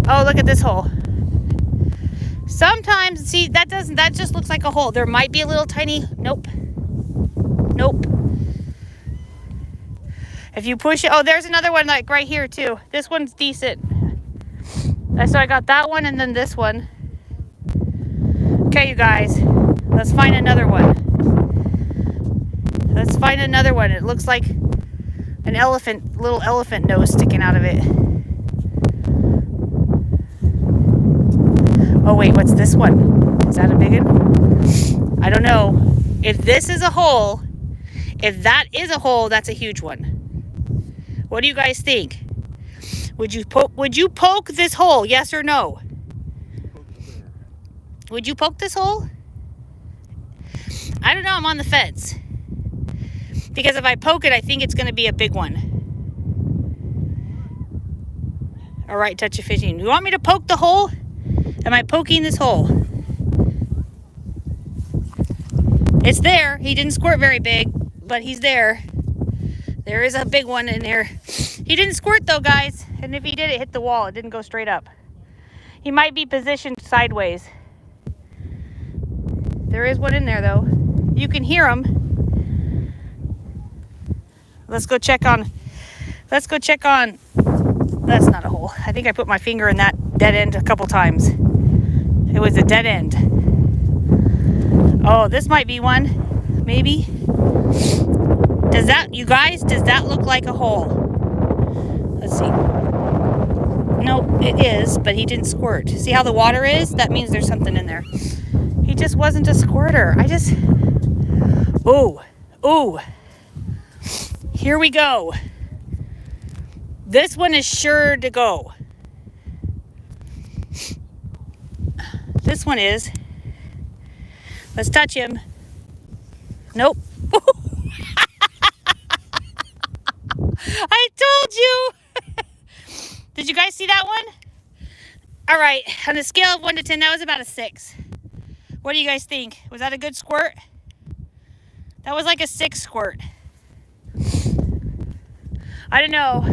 Oh, look at this hole. Sometimes, see, that just looks like a hole. There might be a little tiny, nope. Nope. If you push it, oh, there's another one like right here too. This one's decent. So I got that one and then this one. Okay, you guys, let's find another one. Let's find another one. It looks like an elephant, little elephant nose sticking out of it. Oh wait, what's this one? Is that a big one? I don't know. If this is a hole, if that is a hole, that's a huge one. What do you guys think? Would you poke this hole? Yes or no? Would you poke this hole? I don't know. I'm on the fence. Because if I poke it, I think it's going to be a big one. All right, touch of fishing. You want me to poke the hole? Am I poking this hole? It's there. He didn't squirt very big, but he's there. There is a big one in there. He didn't squirt though, guys. And if he did, it hit the wall. It didn't go straight up. He might be positioned sideways. There is one in there though. You can hear him. Let's go check on. That's not a hole. I think I put my finger in that dead end a couple times. It was a dead end. Oh, this might be one. Maybe. Does that look like a hole? Let's see. Nope, it is, but he didn't squirt. See how the water is? That means there's something in there. He just wasn't a squirter. Ooh. Here we go. This one is sure to go. This one is. Let's touch him. Nope. I told you. Did you guys see that one? All right. On a scale of 1 to 10, that was about a 6. What do you guys think? Was that a good squirt? That was like a 6 squirt. I don't know.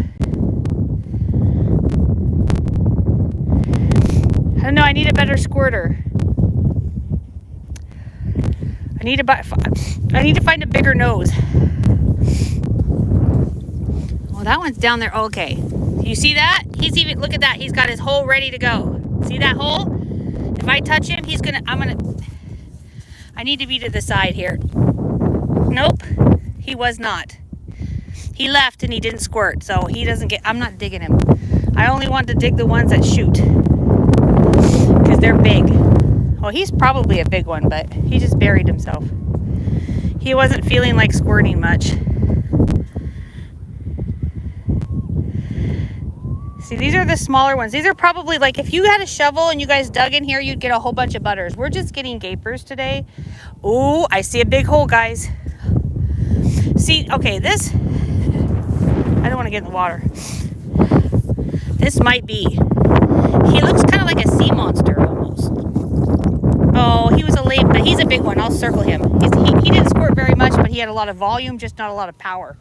I need a better squirter. I need to find a bigger nose. Well, that one's down there. Okay. You see that? Look at that. He's got his hole ready to go. See that hole? If I touch him, I need to be to the side here. Nope. He was not. He left and he didn't squirt, so he doesn't get, I'm not digging him. I only want to dig the ones that shoot. Because they're big. Well, he's probably a big one, but he just buried himself. He wasn't feeling like squirting much. See, these are the smaller ones. These are probably like, if you had a shovel and you guys dug in here, you'd get a whole bunch of butters. We're just getting gapers today. Ooh, I see a big hole, guys. See, okay, this, I don't want to get in the water. This might be, he looks kind of like a sea monster almost. Oh, he was a late, but he's a big one. I'll circle him. He didn't squirt very much, but he had a lot of volume, just not a lot of power.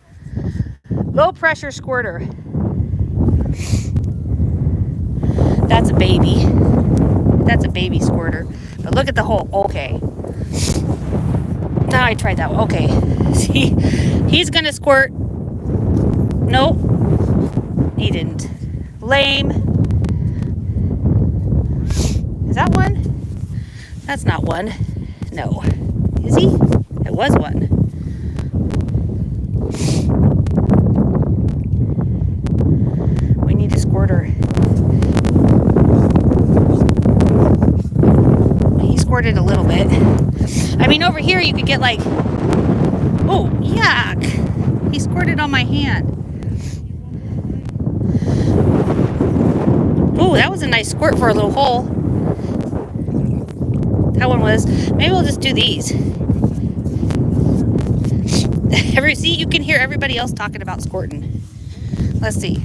Low pressure squirter. That's a baby. That's a baby squirter. But look at the hole. Okay. I tried that one. Okay. See, he's gonna squirt. Nope. He didn't. Lame. Is that one? That's not one. No. Is he? It was one. We need a squirter. He squirted a little bit. I mean, over here you could get like, oh, yuck. He squirted on my hand. Oh, that was a nice squirt for a little hole. That one was. Maybe we'll just do these. See, you can hear everybody else talking about squirting. Let's see.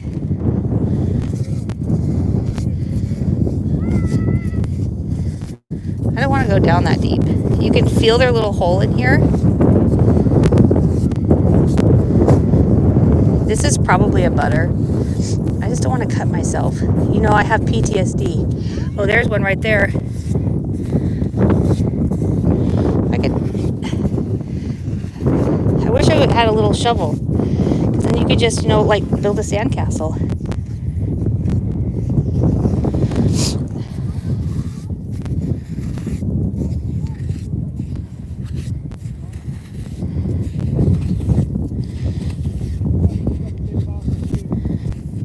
I don't want to go down that deep. You can feel their little hole in here. This is probably a butter. I just don't want to cut myself. You know, I have PTSD. Oh, there's one right there. I wish I had a little shovel, because then you could just, you know, like build a sandcastle.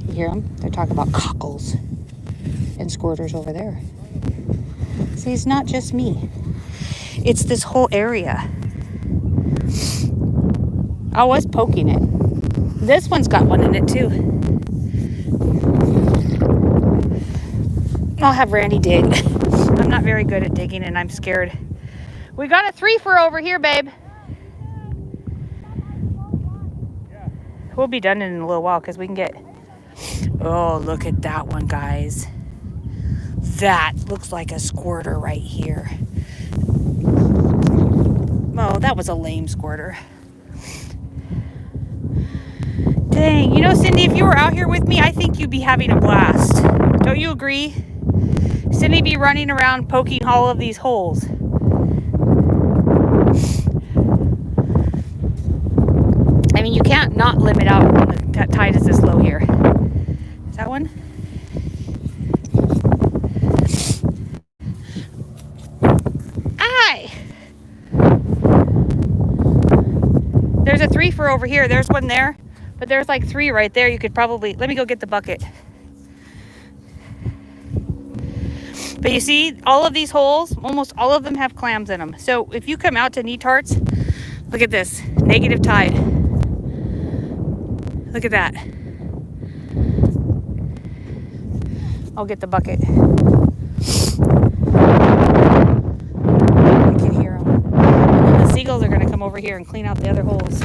You hear them? They're talking about cockles and squirters over there. See, it's not just me. It's this whole area. I was poking it. This one's got one in it too. I'll have Randy dig. I'm not very good at digging and I'm scared. We got a 3-fer over here, babe. We'll be done in a little while because we can get... Oh, look at that one, guys. That looks like a squirter right here. Oh, that was a lame squirter. Dang, you know, Cindy, if you were out here with me, I think you'd be having a blast. Don't you agree? Cindy be running around poking all of these holes. I mean, you can't not limit out when the tide is this low here. Is that one? Aye! There's a 3-fer over here. There's one there. But there's like 3 right there. You could probably... Let me go get the bucket. But you see, all of these holes, almost all of them have clams in them. So if you come out to Netarts, look at this. Negative tide. Look at that. I'll get the bucket. I can hear them. And then the seagulls are going to come over here and clean out the other holes.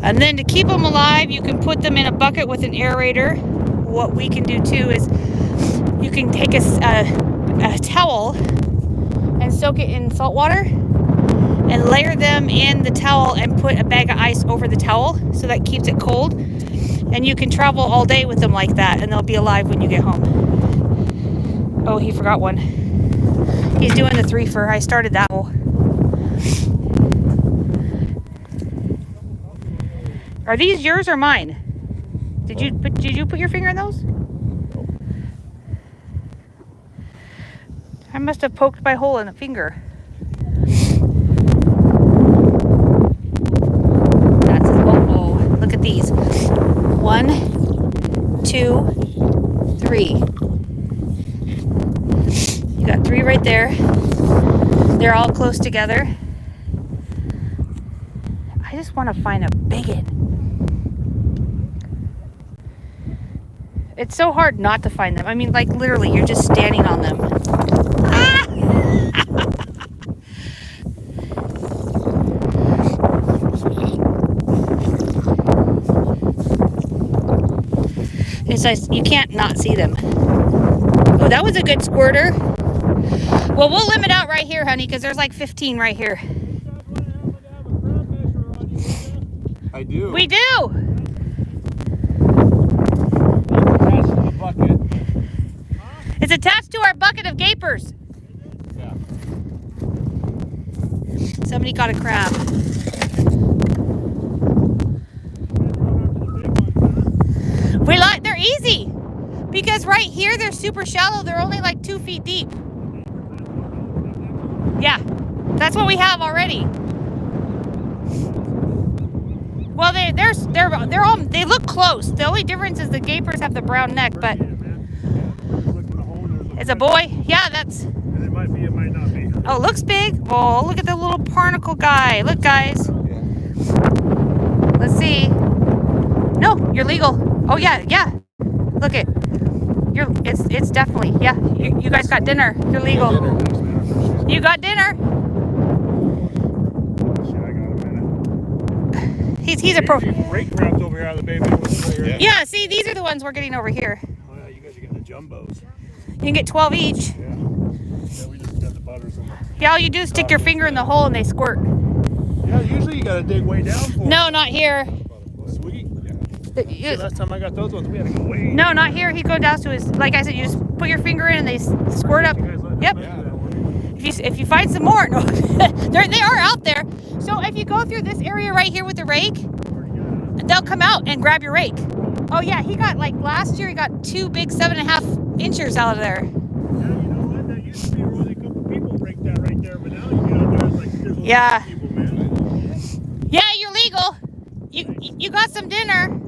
And then to keep them alive, you can put them in a bucket with an aerator. What we can do too is you can take a towel and soak it in salt water and layer them in the towel and put a bag of ice over the towel so that keeps it cold. And you can travel all day with them like that and they'll be alive when you get home. Oh, he forgot one. He's doing the 3-fer. I started that hole. Are these yours or mine? Did you put your finger in those? I must have poked my hole in the finger. That's oh, look at these. 1, 2, 3. You got 3 right there. They're all close together. I just want to find a bigot. It's so hard not to find them. I mean, like, literally, you're just standing on them. Ah! It's like, you can't not see them. Oh, that was a good squirter. Well, we'll limit out right here, honey, because there's like 15 right here. I do. We do! It's attached to our bucket of gapers. Yeah. Somebody got a crab. They're easy because right here they're super shallow. They're only like 2 feet deep. Yeah, that's what we have already. Well, they look close. The only difference is the gapers have the brown neck, but it's a boy. Yeah, that's. And it might be, it might not be. Oh, looks big. Oh, look at the little barnacle guy. Look, guys. Let's see. No, you're legal. Oh yeah, yeah. Look it. It's definitely, yeah. You guys got dinner. You're legal. You got dinner. Shit, I got a minute. He's a pro. Great crabs over here out of the bay. Man. Yeah, see, these are the ones we're getting over here. Oh yeah, you guys are getting the jumbos. You can get 12 each. Yeah. Yeah, we just got the butters in there. Yeah, all you do is stick your finger in the hole and they squirt. Yeah, usually you gotta dig way down for No, not here. Sweet. Yeah. Last time I got those ones, we had to go way. No, not here. He goes down to his, like I said, you just put your finger in and they squirt up. Yep. If you find some more, no, they are out there. So if you go through this area right here with the rake, they'll come out and grab your rake. Oh yeah, he got like last year he got 2 big 7.5 inchers out of there. Yeah, you know what? That used to be where only a couple people break that right there, but now you get out there, it's like there's a lot of people, man. Yeah, you're legal. You got some dinner.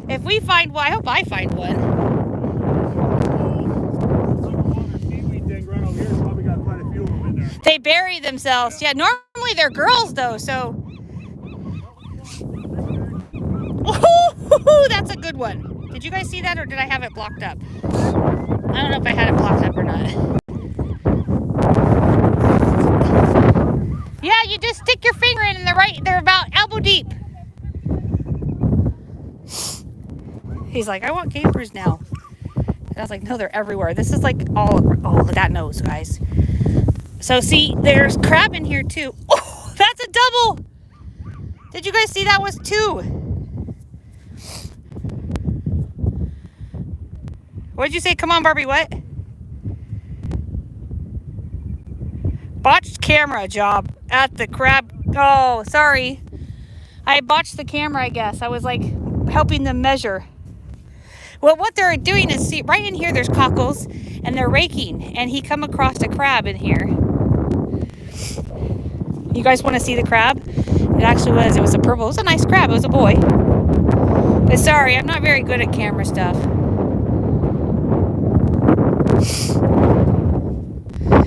If we find one, I hope I find one. They bury themselves. Yeah, normally they're girls though, so. Ooh, that's a good one. Did you guys see that or did I have it blocked up? I don't know if I had it blocked up or not. Yeah, you just stick your finger in and they're about elbow deep. He's like, I want gapers now. And I was like, no, they're everywhere. This is like all over. Oh, look at that nose, guys. So see, there's crab in here too. Oh, that's a double. Did you guys see that was 2? What did you say? Come on, Barbie, what? Botched camera job at the crab. Oh, sorry. I botched the camera, I guess. I was like helping them measure. Well, what they're doing is, see, right in here there's cockles, and they're raking, and he come across a crab in here. You guys want to see the crab? It was a purple. It was a nice crab. It was a boy. But sorry, I'm not very good at camera stuff.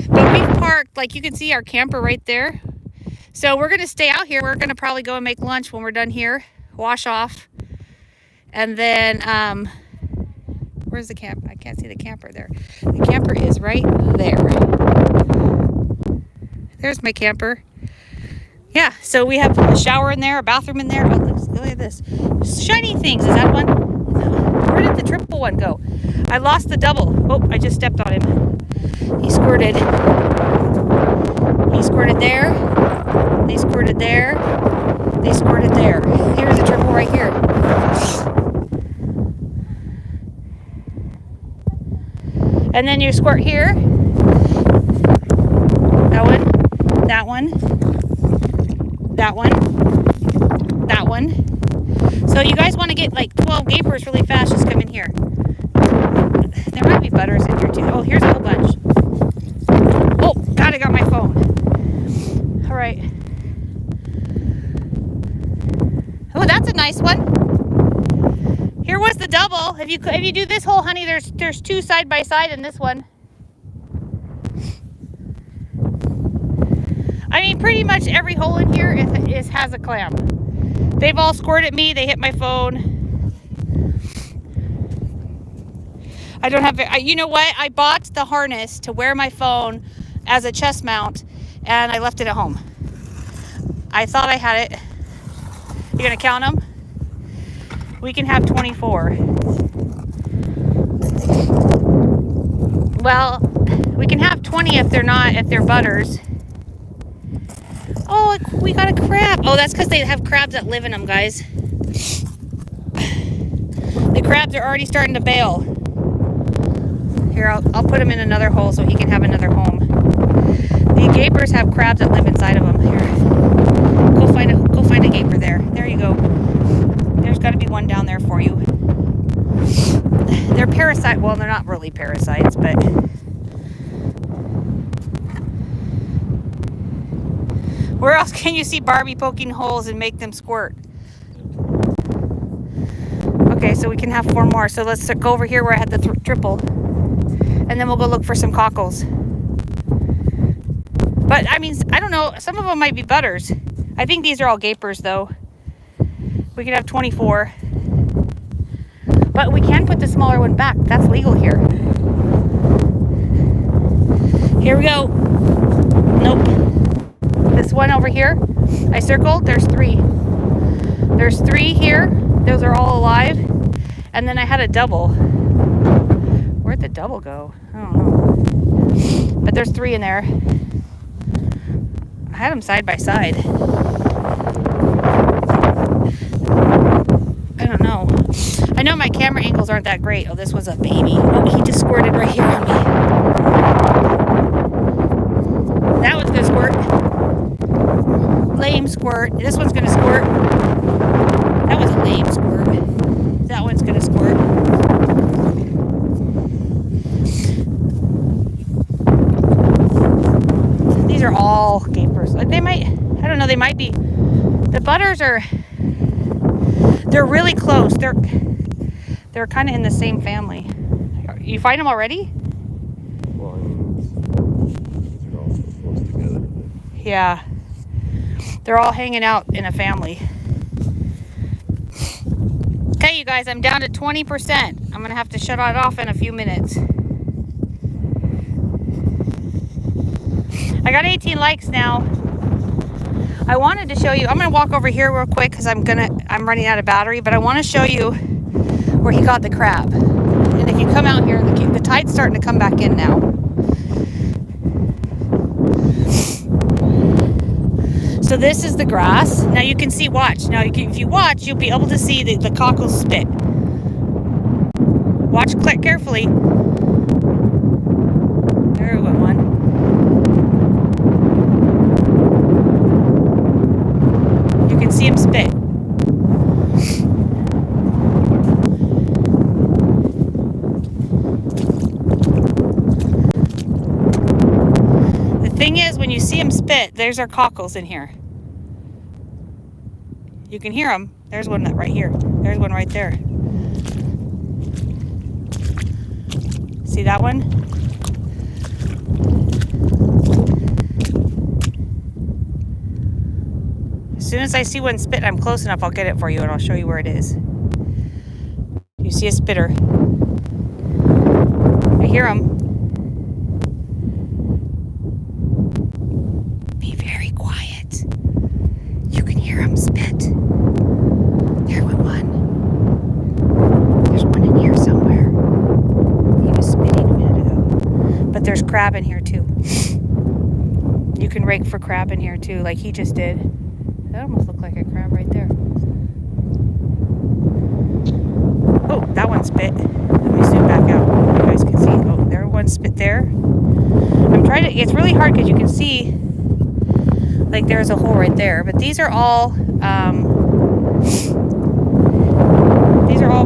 But we've parked, like you can see our camper right there. So we're going to stay out here. We're going to probably go and make lunch when we're done here. Wash off. And then, where's the camp? I can't see the camper there. The camper is right there. There's my camper. Yeah, so we have a shower in there, a bathroom in there. Oh, look at this. Shiny things. Is that one? No. Where did the triple one go? I lost the double. Oh, I just stepped on him. He squirted. He squirted there. They squirted there. They squirted there. Here's the triple right here. And then you squirt here. That one. That one. That one. That one. So you guys want to get like 12 gapers really fast, just come in here. There might be butters in here too. Oh, here's a whole bunch. Oh, God, I got my phone. All right. Oh, that's a nice one. Here was the double. If you do this hole, honey, there's 2 side by side in this one. I mean, pretty much every hole in here has a clam. They've all squirted me. They hit my phone. I don't have, you know what? I bought the harness to wear my phone as a chest mount, and I left it at home. I thought I had it. You gonna count them? We can have 24. Well, we can have 20 if they're butters. Oh, we got a crab. Oh, that's because they have crabs that live in them, guys. The crabs are already starting to bail. Here, I'll put him in another hole so he can have another home. The gapers have crabs that live inside of them. Here, go find a gaper there. There you go. There's got to be one down there for you. They're parasite. Well, they're not really parasites, but where else can you see Barbie poking holes and make them squirt? Okay, so we can have 4 more. So let's go over here where I had the triple. And then we'll go look for some cockles. But, I mean, I don't know. Some of them might be butters. I think these are all gapers, though. We could have 24. But we can put the smaller one back. That's legal here. Here we go. Nope. This one over here, I circled. There's 3. There's 3 here. Those are all alive. And then I had a double. Where'd the double go? I don't know. But there's 3 in there. I had them side by side. I don't know. I know my camera angles aren't that great. Oh, this was a baby. Oh, he just squirted right here on me. That one's gonna squirt. Lame squirt. This one's gonna squirt. That was a lame squirt. That one's gonna squirt. These are all gapers. Like they might, I don't know, they might be. The butters are, they're really close. They're kind of in the same family. You find them already? Well, I mean, they're all so close together. Yeah. They're all hanging out in a family. Okay, you guys, I'm down to 20%. I'm going to have to shut it off in a few minutes. I got 18 likes now. I wanted to show you, I'm going to walk over here real quick because I'm running out of battery, but I want to show you where he got the crab. And if you come out here, the tide's starting to come back in now. So this is the grass. Now you can see, watch. Now if you watch, you'll be able to see the cockles spit. Watch, click carefully. There went one. You can see him spit. The thing is, when you see him spit, there's our cockles in here. You can hear them. There's one right here. There's one right there. See that one? As soon as I see one spit, I'm close enough, I'll get it for you and I'll show you where it is. You see a spitter. I hear him. Be very quiet. You can hear him spit. There went one. There's one in here somewhere. He was spitting a minute ago. But there's crab in here too. You can rake for crab in here too, like he just did. That almost looked like a crab right there. Oh, that one spit. Let me zoom back out. You guys can see. Oh, there one spit there. I'm trying to, it's really hard because you can see, like there's a hole right there. But these are all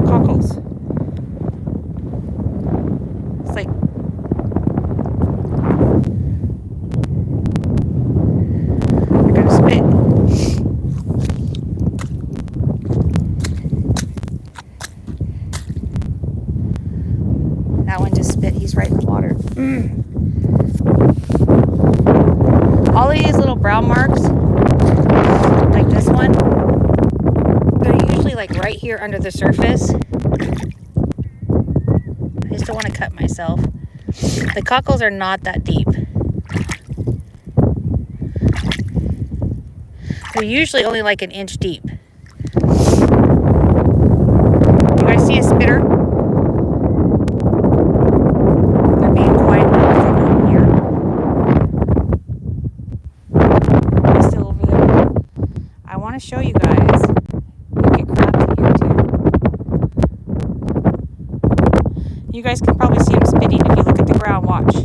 cockles. It's like, they're gonna spit. That one just spit. He's right in the water. All of these little brown marks, like this one, they're usually like right here under the surface. I just don't want to cut myself. The cockles are not that deep. They're usually only like an inch deep. You guys see a spitter? They're being quiet now because I'm not here. He's still over there. I want to show you guys. You get crabs in here too. You guys can probably see him spitting if you look Watch.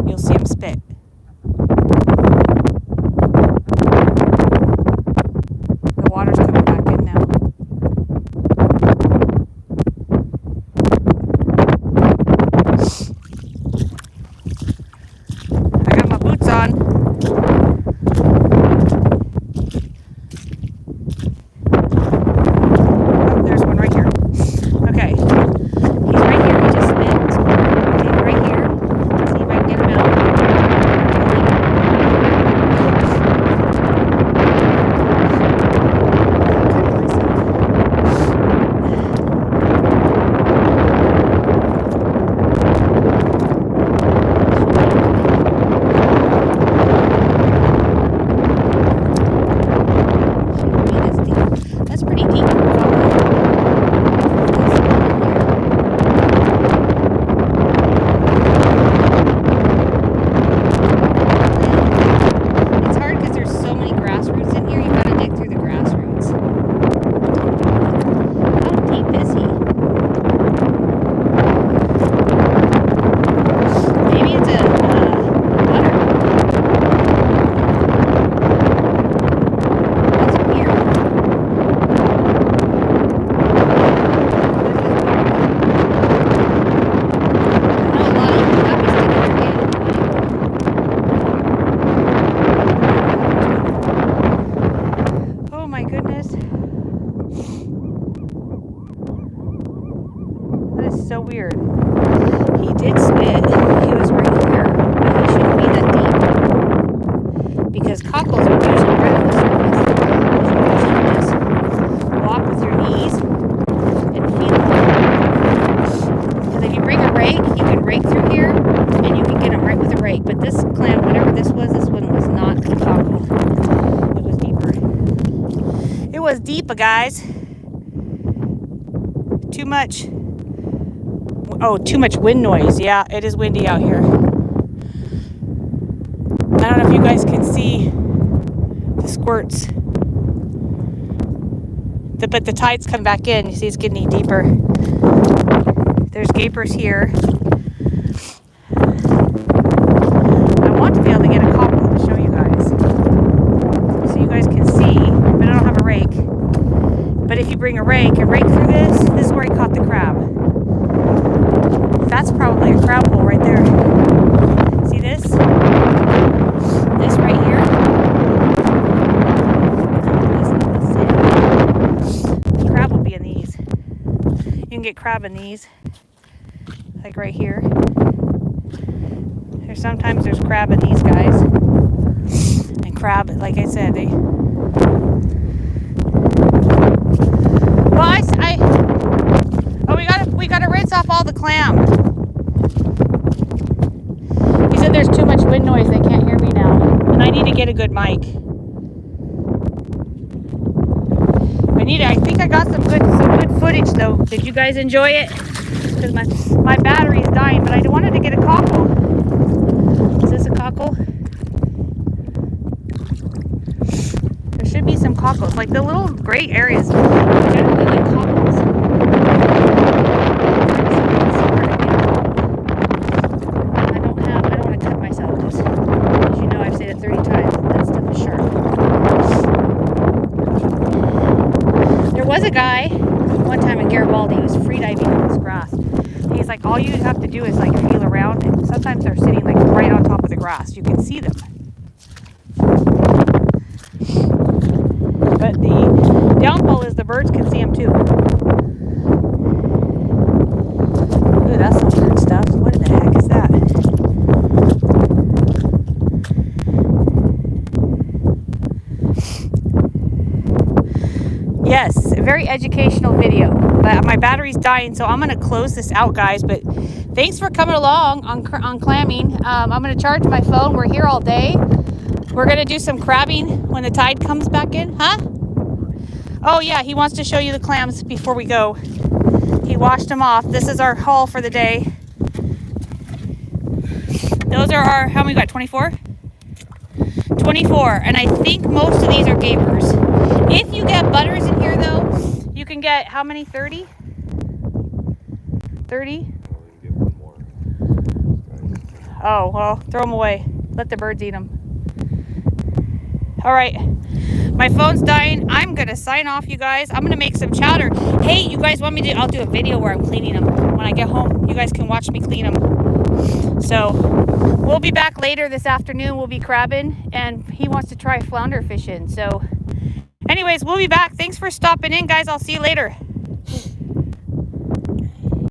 You'll see him spit. The water's coming back in now. I got my boots on. Oh, there's one right here. Okay. He's right here. He just spit. Okay, right here. See if I can get him out. That's pretty deep. It's hard because there's so many grass roots in here. You gotta dig through the grass roots. How deep is he? Maybe it's a butter. That's weird. Oh my goodness. That is so weird. He did spit. He was right here. But he shouldn't be that deep. Because cockles are usually right on the surface. You just walk with your knees and feel them. Because if you bring a rake, you can rake through here and you can get them right with a rake. But this clam, whatever this one was not a cockle. It was deeper. It was deep, guys. Too much. Oh, too much wind noise. Yeah, it is windy out here. I don't know if you guys can see the squirts. But the tide's come back in. You see it's getting deeper. There's gapers here. I want to be able to get a cockle to show you guys. So you guys can see. But I don't have a rake. But if you bring a rake and rake through this is where I caught the crab. That's probably a crab hole right there. See this? This right here. Crab will be in these. You can get crab in these. Like right here. Sometimes there's crab in these guys. And crab, like I said, they... Well, we gotta rinse off all the clam. He said there's too much wind noise, they can't hear me now. And I need to get a good mic. I think I got some good footage though. Did you guys enjoy it? Because my battery is dying, but I wanted to get a cockle. Is this a cockle? There should be some cockles, like the little gray areas. Generally like cockles. I don't want to cut myself because, as you know, I've said it 30 times. That stuff is sharp. There was a guy one time in Garibaldi who was freediving on this grass. He's like, all you have to do is like feel around, and sometimes they're sitting like right on top of the grass. You can see them. But the downfall is the birds can see them too. Ooh, that's some weird stuff. What the heck is that? Yes, a very educational video. But my battery's dying, so I'm going to close this out, guys. But thanks for coming along on clamming. I'm going to charge my phone. We're here all day. We're going to do some crabbing when the tide comes back in. Huh? Oh, yeah, he wants to show you the clams before we go. He washed them off. This is our haul for the day. Those are our, how many we got, 24? 24, and I think most of these are gapers. If you get butters in here, though, you can get, how many, 30? 30? We can get one more. Oh, well, throw them away. Let the birds eat them. All right. My phone's dying. I'm going to sign off, you guys. I'm going to make some chowder. Hey, you guys want me to? I'll do a video where I'm cleaning them. When I get home, you guys can watch me clean them. So we'll be back later this afternoon. We'll be crabbing, and he wants to try flounder fishing. So anyways, we'll be back. Thanks for stopping in, guys. I'll see you later.